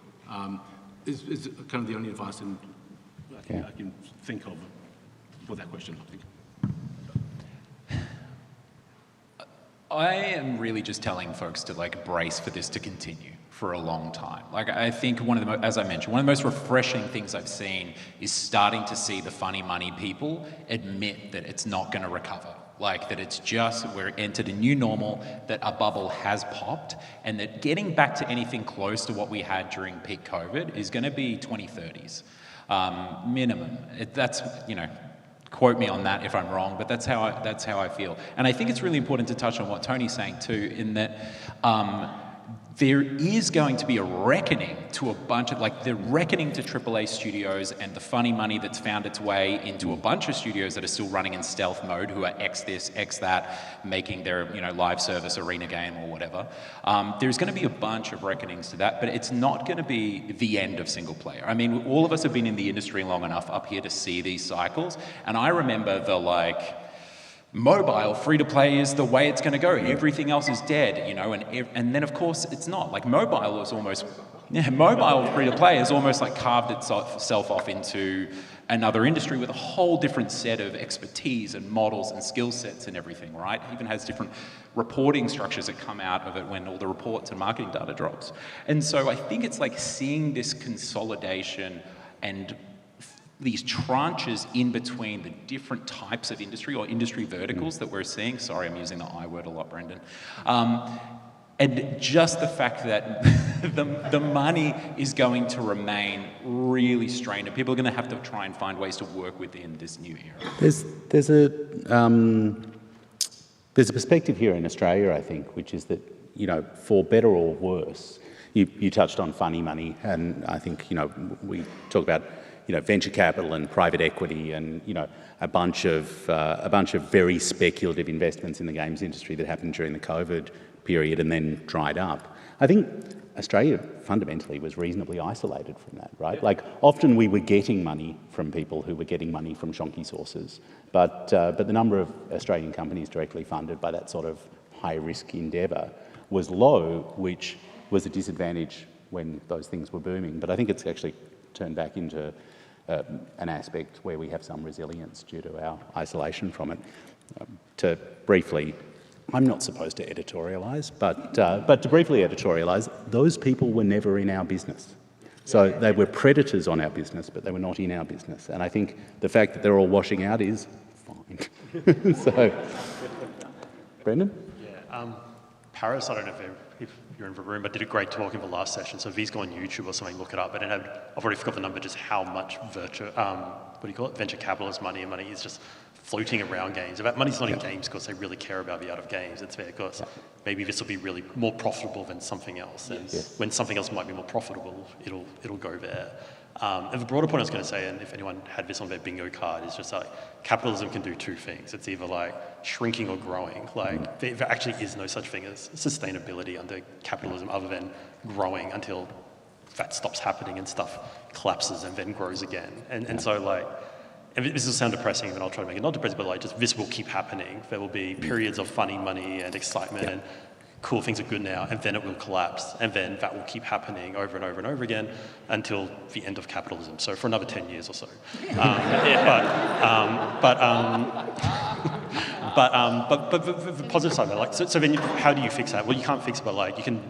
Is kind of the only advice I can think of for that question, I think. I am really just telling folks to brace for this to continue for a long time. Like, I think as I mentioned, one of the most refreshing things I've seen is starting to see the funny money people admit that it's not going to recover. Like, that it's just, we're entered a new normal, that a bubble has popped, and that getting back to anything close to what we had during peak COVID is going to be 2030s, minimum. That's, quote me on that if I'm wrong, but that's how I feel. And I think it's really important to touch on what Tony's saying too, in that there is going to be a reckoning to a bunch of, like, the reckoning to AAA studios and the funny money that's found its way into a bunch of studios that are still running in stealth mode, who are X this, X that, making their, live service arena game or whatever. There's going to be a bunch of reckonings to that, but it's not going to be the end of single player. I mean, all of us have been in the industry long enough up here to see these cycles, and I remember the, mobile free-to-play is the way it's going to go. Everything else is dead, and then of course it's not. Like, mobile free-to-play has almost like carved itself off into another industry with a whole different set of expertise and models and skill sets and everything, right? It even has different reporting structures that come out of it when all the reports and marketing data drops. And so I think it's like seeing this consolidation and these tranches in between the different types of industry or industry verticals that we're seeing. Sorry, I'm using the I word a lot, Brendan. And just the fact that the money is going to remain really strained, and people are going to have to try and find ways to work within this new era. There's a perspective here in Australia, I think, which is that, for better or worse, you touched on funny money, and I think, we talk about venture capital and private equity, and a bunch of very speculative investments in the games industry that happened during the COVID period and then dried up. I think Australia fundamentally was reasonably isolated from that, right? Like, often we were getting money from people who were getting money from shonky sources, but the number of Australian companies directly funded by that sort of high-risk endeavour was low, which was a disadvantage when those things were booming. But I think it's actually turned back into an aspect where we have some resilience due to our isolation from it. To briefly, I'm not supposed to editorialise, but to briefly editorialise, those people were never in our business. So they were predators on our business, but they were not in our business. And I think the fact that they're all washing out is fine. So, Brendan? Yeah, Paris, I don't know if you're in the room, but did a great talk in the last session. So if he's go on YouTube or something, look it up. But I've already forgot the number, just how much venture capitalist money is just floating around games. About money's not in games because they really care about the art of games. It's there because maybe this will be really more profitable than something else. And when something else might be more profitable, it'll go there. And the broader point I was going to say, and if anyone had this on their bingo card, is just like capitalism can do two things. It's either like shrinking or growing. Like there actually is no such thing as sustainability under capitalism other than growing until that stops happening and stuff collapses and then grows again. And so like, and this will sound depressing, and I'll try to make it not depressing, but like just this will keep happening. There will be periods of funny money and excitement and cool things are good now, and then it will collapse, and then that will keep happening over and over and over again until the end of capitalism. So for another 10 years or so. But the positive side of it, like, so then how do you fix that? Well, you can't fix it, but like you can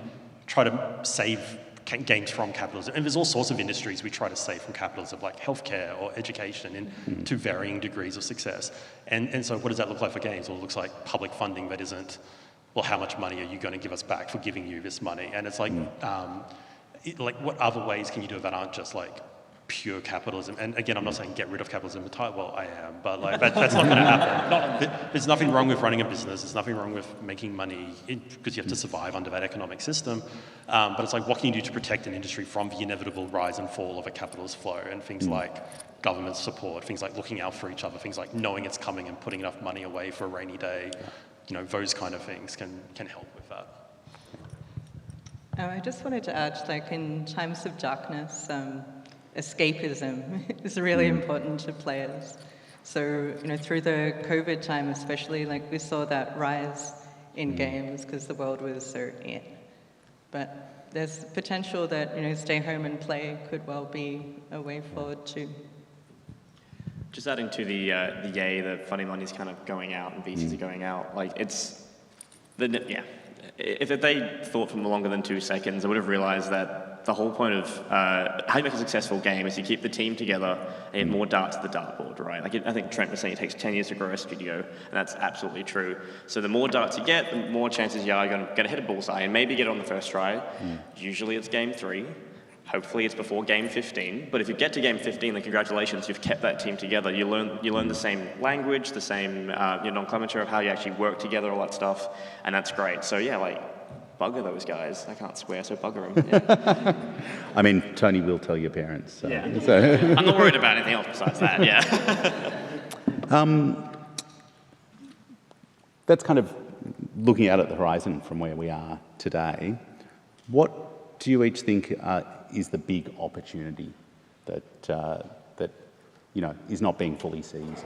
try to save games from capitalism. And there's all sorts of industries we try to save from capitalism, like healthcare or education, to varying degrees of success. And so what does that look like for games? Well, it looks like public funding that isn't, well, how much money are you going to give us back for giving you this money? And it's like, what other ways can you do that aren't just like pure capitalism? And again, I'm not saying get rid of capitalism entirely. Well, I am, but like that's not going to happen. There's nothing wrong with running a business. There's nothing wrong with making money because you have to survive under that economic system. But it's like, what can you do to protect an industry from the inevitable rise and fall of a capitalist flow? And things like government support, things like looking out for each other, things like knowing it's coming and putting enough money away for a rainy day. Those kind of things can help with that. I just wanted to add, like, in times of darkness, escapism is really important to players. So, through the COVID time especially, like, we saw that rise in games because the world was so in. But there's potential that, stay home and play could well be a way forward too. Just adding to the funny money's kind of going out and VCs are going out. Like, if they thought for longer than 2 seconds, they would have realized that the whole point of how you make a successful game is you keep the team together and more darts at the dartboard, right? Like I think Trent was saying it takes 10 years to grow a studio, and that's absolutely true. So the more darts you get, the more chances you are going to hit a bullseye and maybe get it on the first try. Usually it's game 3. Hopefully it's before game 15. But if you get to game 15, then congratulations, you've kept that team together. You learn the same language, the same nomenclature of how you actually work together, all that stuff, and that's great. So yeah, like, bugger those guys. I can't swear, so bugger them. Yeah. I mean, Tony will tell your parents. So, Yeah. so. I'm not worried about anything else besides that, yeah. That's kind of looking out at the horizon from where we are today. What do you each think is the big opportunity that is not being fully seized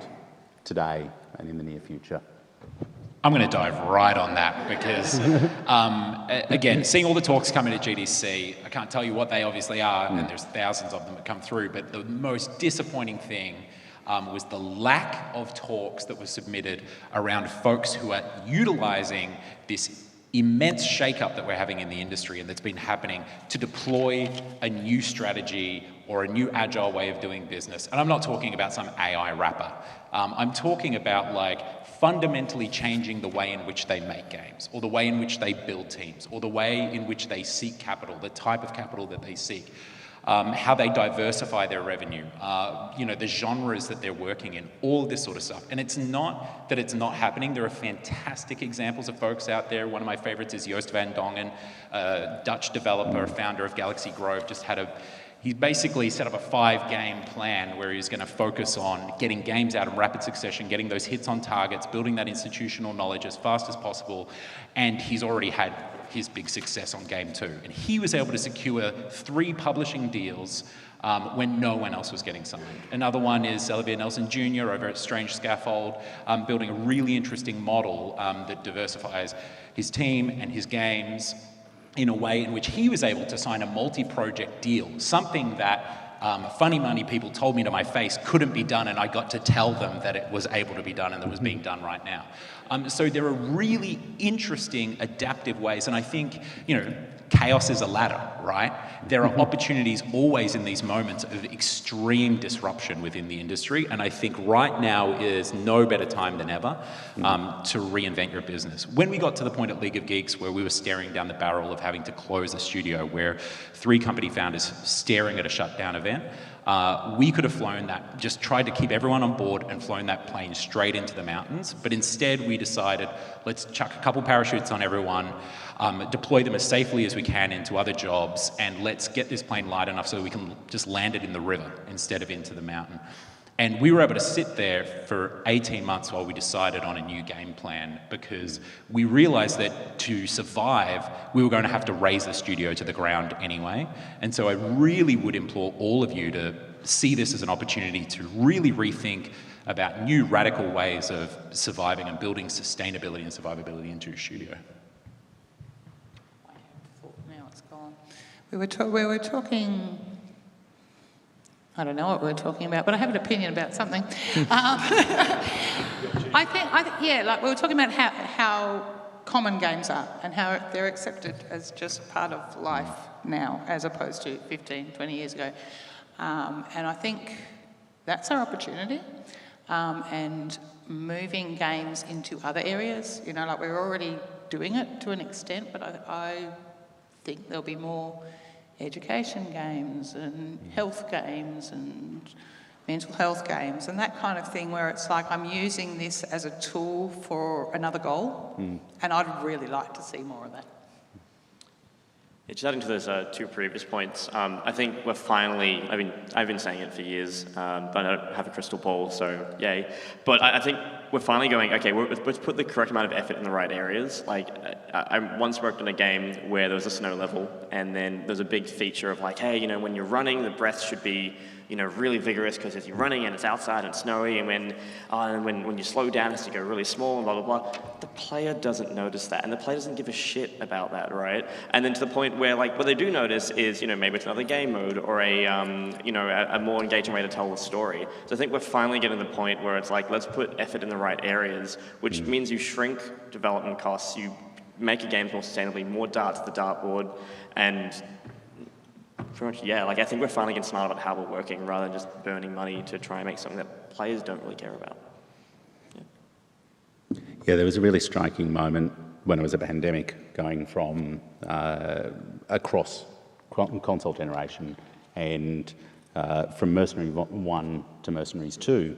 today and in the near future? I'm going to dive right on that because, again, seeing all the talks coming at GDC, I can't tell you what they obviously are, and there's thousands of them that come through, but the most disappointing thing was the lack of talks that were submitted around folks who are utilising this immense shake-up that we're having in the industry and that's been happening to deploy a new strategy or a new agile way of doing business. And I'm not talking about some AI wrapper. I'm talking about fundamentally changing the way in which they make games, or the way in which they build teams, or the way in which they seek capital, the type of capital that they seek. How they diversify their revenue, the genres that they're working in, all this sort of stuff. And it's not that it's not happening. There are fantastic examples of folks out there. One of my favorites is Joost van Dongen, a Dutch developer, founder of Galaxy Grove, he basically set up a 5-game plan where he's going to focus on getting games out in rapid succession, getting those hits on targets, building that institutional knowledge as fast as possible, and he's already had his big success on game 2. And he was able to secure 3 publishing deals when no one else was getting signed. Another one is Olivier Nelson Jr. over at Strange Scaffold, building a really interesting model that diversifies his team and his games in a way in which he was able to sign a multi-project deal, something that funny money people told me to my face couldn't be done, and I got to tell them that it was able to be done and that was being done right now. So there are really interesting adaptive ways, and I think, chaos is a ladder, right? There are opportunities always in these moments of extreme disruption within the industry, and I think right now is no better time than ever to reinvent your business. When we got to the point at League of Geeks where we were staring down the barrel of having to close a studio, where 3 company founders staring at a shutdown event, we could have flown that, just tried to keep everyone on board and flown that plane straight into the mountains. But instead we decided, let's chuck a couple parachutes on everyone, deploy them as safely as we can into other jobs, and let's get this plane light enough so we can just land it in the river instead of into the mountain. And we were able to sit there for 18 months while we decided on a new game plan, because we realized that to survive, we were going to have to raise the studio to the ground anyway. And so I really would implore all of you to see this as an opportunity to really rethink about new radical ways of surviving and building sustainability and survivability into a studio. Now it's gone. We were talking... I don't know what we're talking about, but I have an opinion about something. I think, we were talking about how common games are and how they're accepted as just part of life now, as opposed to 15, 20 years ago. And I think that's our opportunity. And moving games into other areas, we're already doing it to an extent, but I think there'll be more education games and health games and mental health games and that kind of thing, where it's like I'm using this as a tool for another goal, and I'd really like to see more of that. Just adding to those 2 previous points, I think we're finally, I've been saying it for years, but I don't have a crystal ball, so yay. But I think we're finally going, okay, let's put the correct amount of effort in the right areas. I once worked on a game where there was a snow level, and then there's a big feature of hey, when you're running, the breath should be, really vigorous, because as you're running and it's outside and snowy, and when you slow down, it has to go really small and blah, blah, blah. The player doesn't notice that, and the player doesn't give a shit about that, right? And then to the point where, what they do notice is, maybe it's another game mode or a more engaging way to tell the story. So I think we're finally getting to the point where it's let's put effort in the right areas, which means you shrink development costs, you make your games more sustainably, more darts at the dartboard, and pretty much, yeah, like I think we're finally getting smart about how we're working rather than just burning money to try and make something that players don't really care about. Yeah, there was a really striking moment when it was a pandemic going from across console generation and from Mercenary 1 to Mercenaries 2,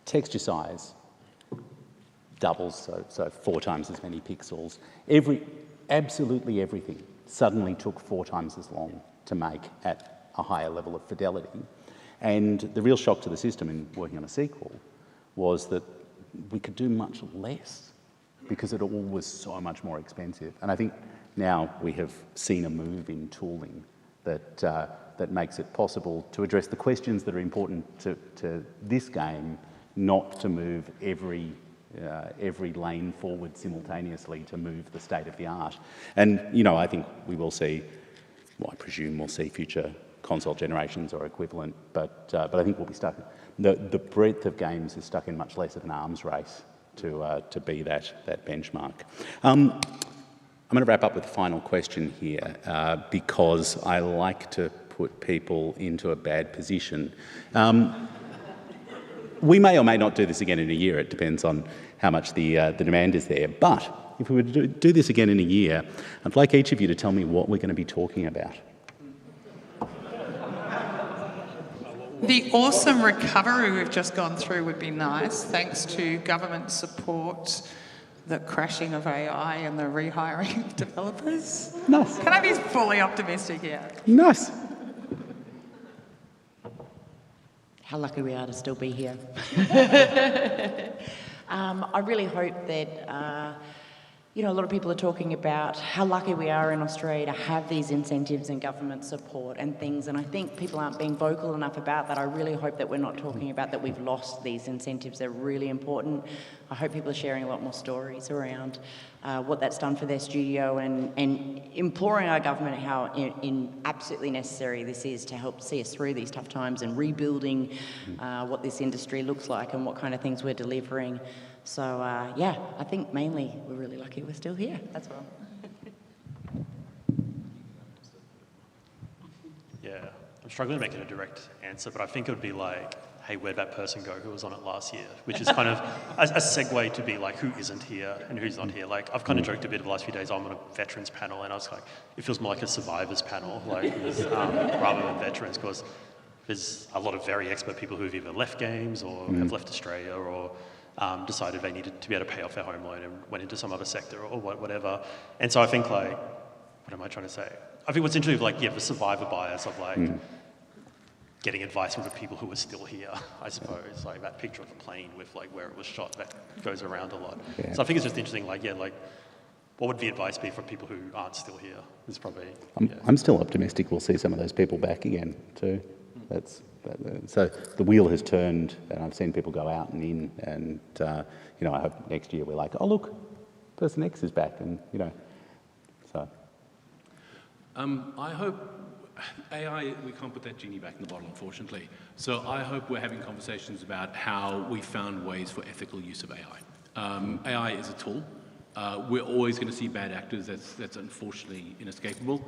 texture size doubles, so 4 times as many pixels. Absolutely everything suddenly took 4 times as long to make at a higher level of fidelity. And the real shock to the system in working on a sequel was that we could do much less because it all was so much more expensive. And I think now we have seen a move in tooling that makes it possible to address the questions that are important to this game, not to move every lane forward simultaneously to move the state of the art. And, you know, I think we will see, well, I presume we'll see future console generations or equivalent, but I think we'll be stuck. The breadth of games is stuck in much less of an arms race to be that benchmark. I'm going to wrap up with a final question here because I like to put people into a bad position. We may or may not do this again in a year. It depends on how much the demand is there. But if we were to do this again in a year, I'd like each of you to tell me what we're going to be talking about. The awesome recovery we've just gone through would be nice, thanks to government support, the crashing of AI and the rehiring of developers. Nice. Can I be fully optimistic here? Nice. How lucky we are to still be here. I really hope that, you know, a lot of people are talking about how lucky we are in Australia to have these incentives and government support and things, and I think people aren't being vocal enough about that. I really hope that we're not talking about that we've lost these incentives. They're really important. I hope people are sharing a lot more stories around what that's done for their studio and imploring our government how absolutely necessary this is to help see us through these tough times and rebuilding what this industry looks like and what kind of things we're delivering. So, yeah, I think mainly we're really lucky we're still here. That's all. Yeah, I'm struggling to make it a direct answer, but I think it would be like, hey, where'd that person go who was on it last year? Which is kind of a segue to be like, who isn't here and who's not here? Like, I've kind of joked a bit the last few days, I'm on a veterans panel, and I was like, it feels more like a survivors panel, like, rather than veterans, because there's a lot of very expert people who've either left games or have left Australia or decided they needed to be able to pay off their home loan and went into some other sector or whatever. And so I think, like, what am I trying to say? I think what's interesting, like, yeah, the survivor bias of, like, getting advice from the people who are still here, I suppose. Like, that picture of the plane with, like, where it was shot, that goes around a lot. Yeah. So I think it's just interesting, like, yeah, like, what would the advice be for people who aren't still here? It's probably, I'm still optimistic we'll see some of those people back again, too. So the wheel has turned, and I've seen people go out and in, and you know, I hope next year we're like, oh look, person X is back, and you know, so. I hope AI, we can't put that genie back in the bottle, unfortunately. So I hope we're having conversations about how we found ways for ethical use of AI. AI is a tool. We're always going to see bad actors. That's unfortunately inescapable.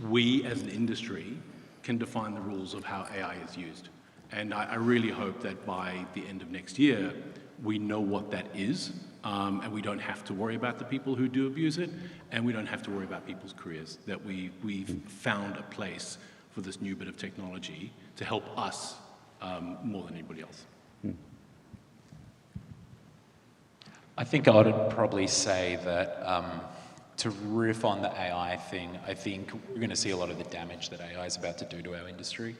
We, as an industry, can define the rules of how AI is used. And I really hope that by the end of next year, we know what that is, and we don't have to worry about the people who do abuse it, and we don't have to worry about people's careers, that we've found a place for this new bit of technology to help us more than anybody else. I think I would probably say that to riff on the AI thing, I think we're going to see a lot of the damage that AI is about to do to our industry.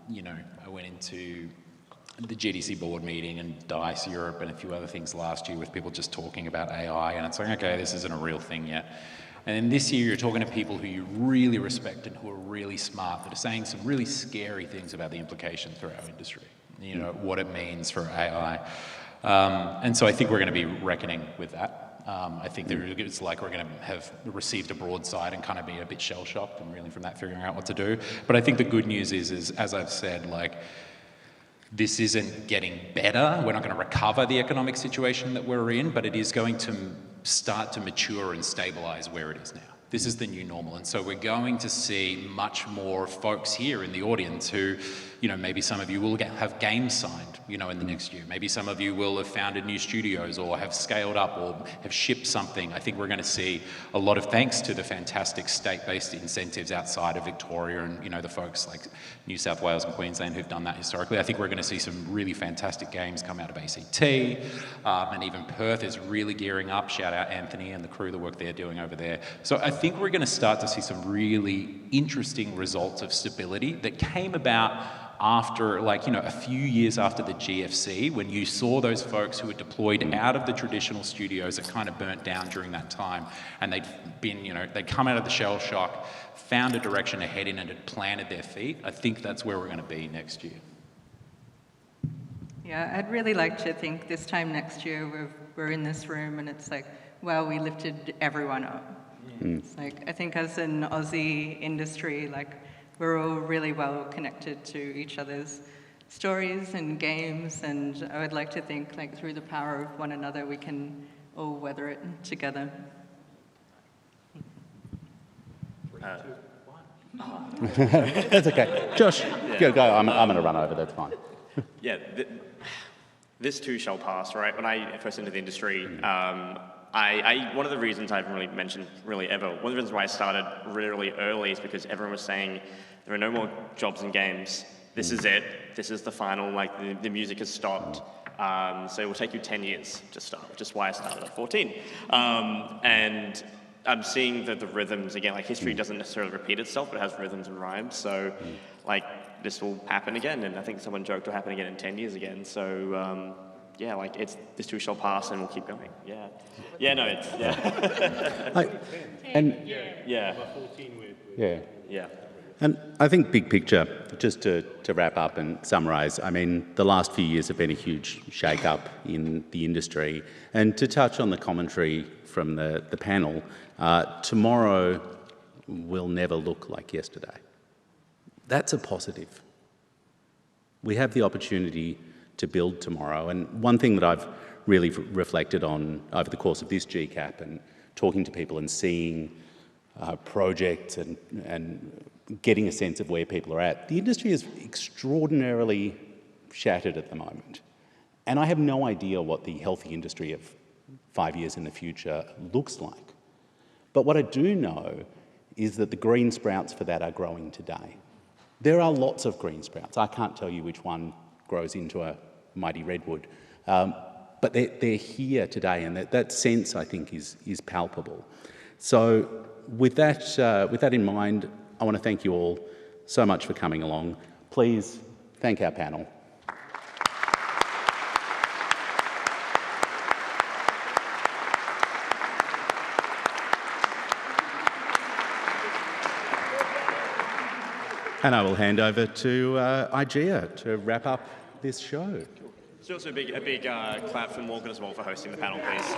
You know, I went into the GDC board meeting and DICE Europe and a few other things last year with people just talking about AI, and it's like, okay, this isn't a real thing yet. And then this year you're talking to people who you really respect and who are really smart, that are saying some really scary things about the implications for our industry, you know, what it means for AI. And so I think we're going to be reckoning with that. I think it's like we're going to have received a broadside and kind of be a bit shell-shocked and really from that figuring out what to do. But I think the good news is as I've said, like, This isn't getting better. We're not going to recover the economic situation that we're in, but it is going to start to mature and stabilise where it is now. This is the new normal. And so we're going to see much more folks here in the audience who, maybe some of you will have games signed, in the next year. Maybe some of you will have founded new studios or have scaled up or have shipped something. I think we're going to see a lot of thanks to the fantastic state-based incentives outside of Victoria and, the folks like New South Wales and Queensland who've done that historically. I think we're going to see some really fantastic games come out of ACT, and even Perth is really gearing up. Shout out Anthony and the crew, the work they're doing over there. So I think we're going to start to see some really interesting results of stability that came about after, a few years after the GFC, when you saw those folks who were deployed out of the traditional studios that kind of burnt down during that time, and they'd come out of the shell shock, found a direction to head in, and had planted their feet. I think that's where we're going to be next year. Yeah, I'd really like to think this time next year we're in this room and it's like, wow, we lifted everyone up. It's like, I think as an Aussie industry, we're all really well connected to each other's stories and games, and I would like to think through the power of one another we can all weather it together. That's okay. Josh, go. I'm going to run over, that's fine. Yeah, this too shall pass, right? When I first entered the industry, one of the reasons I haven't really mentioned ever, one of the reasons why I started really early is because everyone was saying there are no more jobs in games. This is it. This is the final, the music has stopped. So it will take you 10 years to start, which is why I started at 14. And I'm seeing the rhythms again, history doesn't necessarily repeat itself, but it has rhythms and rhymes. So this will happen again. And I think someone joked it will happen again in 10 years again. So this too shall pass and we'll keep going. Yeah. Yeah, no, it's, yeah. Yeah. And I think big picture, just to wrap up and summarise, the last few years have been a huge shake-up in the industry. And to touch on the commentary from the panel, tomorrow will never look like yesterday. That's a positive. We have the opportunity to build tomorrow. And one thing that I've really reflected on over the course of this GCAP and talking to people and seeing projects and getting a sense of where people are at, the industry is extraordinarily shattered at the moment. And I have no idea what the healthy industry of 5 years in the future looks like. But what I do know is that the green sprouts for that are growing today. There are lots of green sprouts. I can't tell you which one grows into a mighty redwood, but they're here today, and that sense, I think, is palpable. So with that in mind, I want to thank you all so much for coming along. Please thank our panel. And I will hand over to IGEA to wrap up this show. So also a big clap for Morgan as well for hosting the panel, please.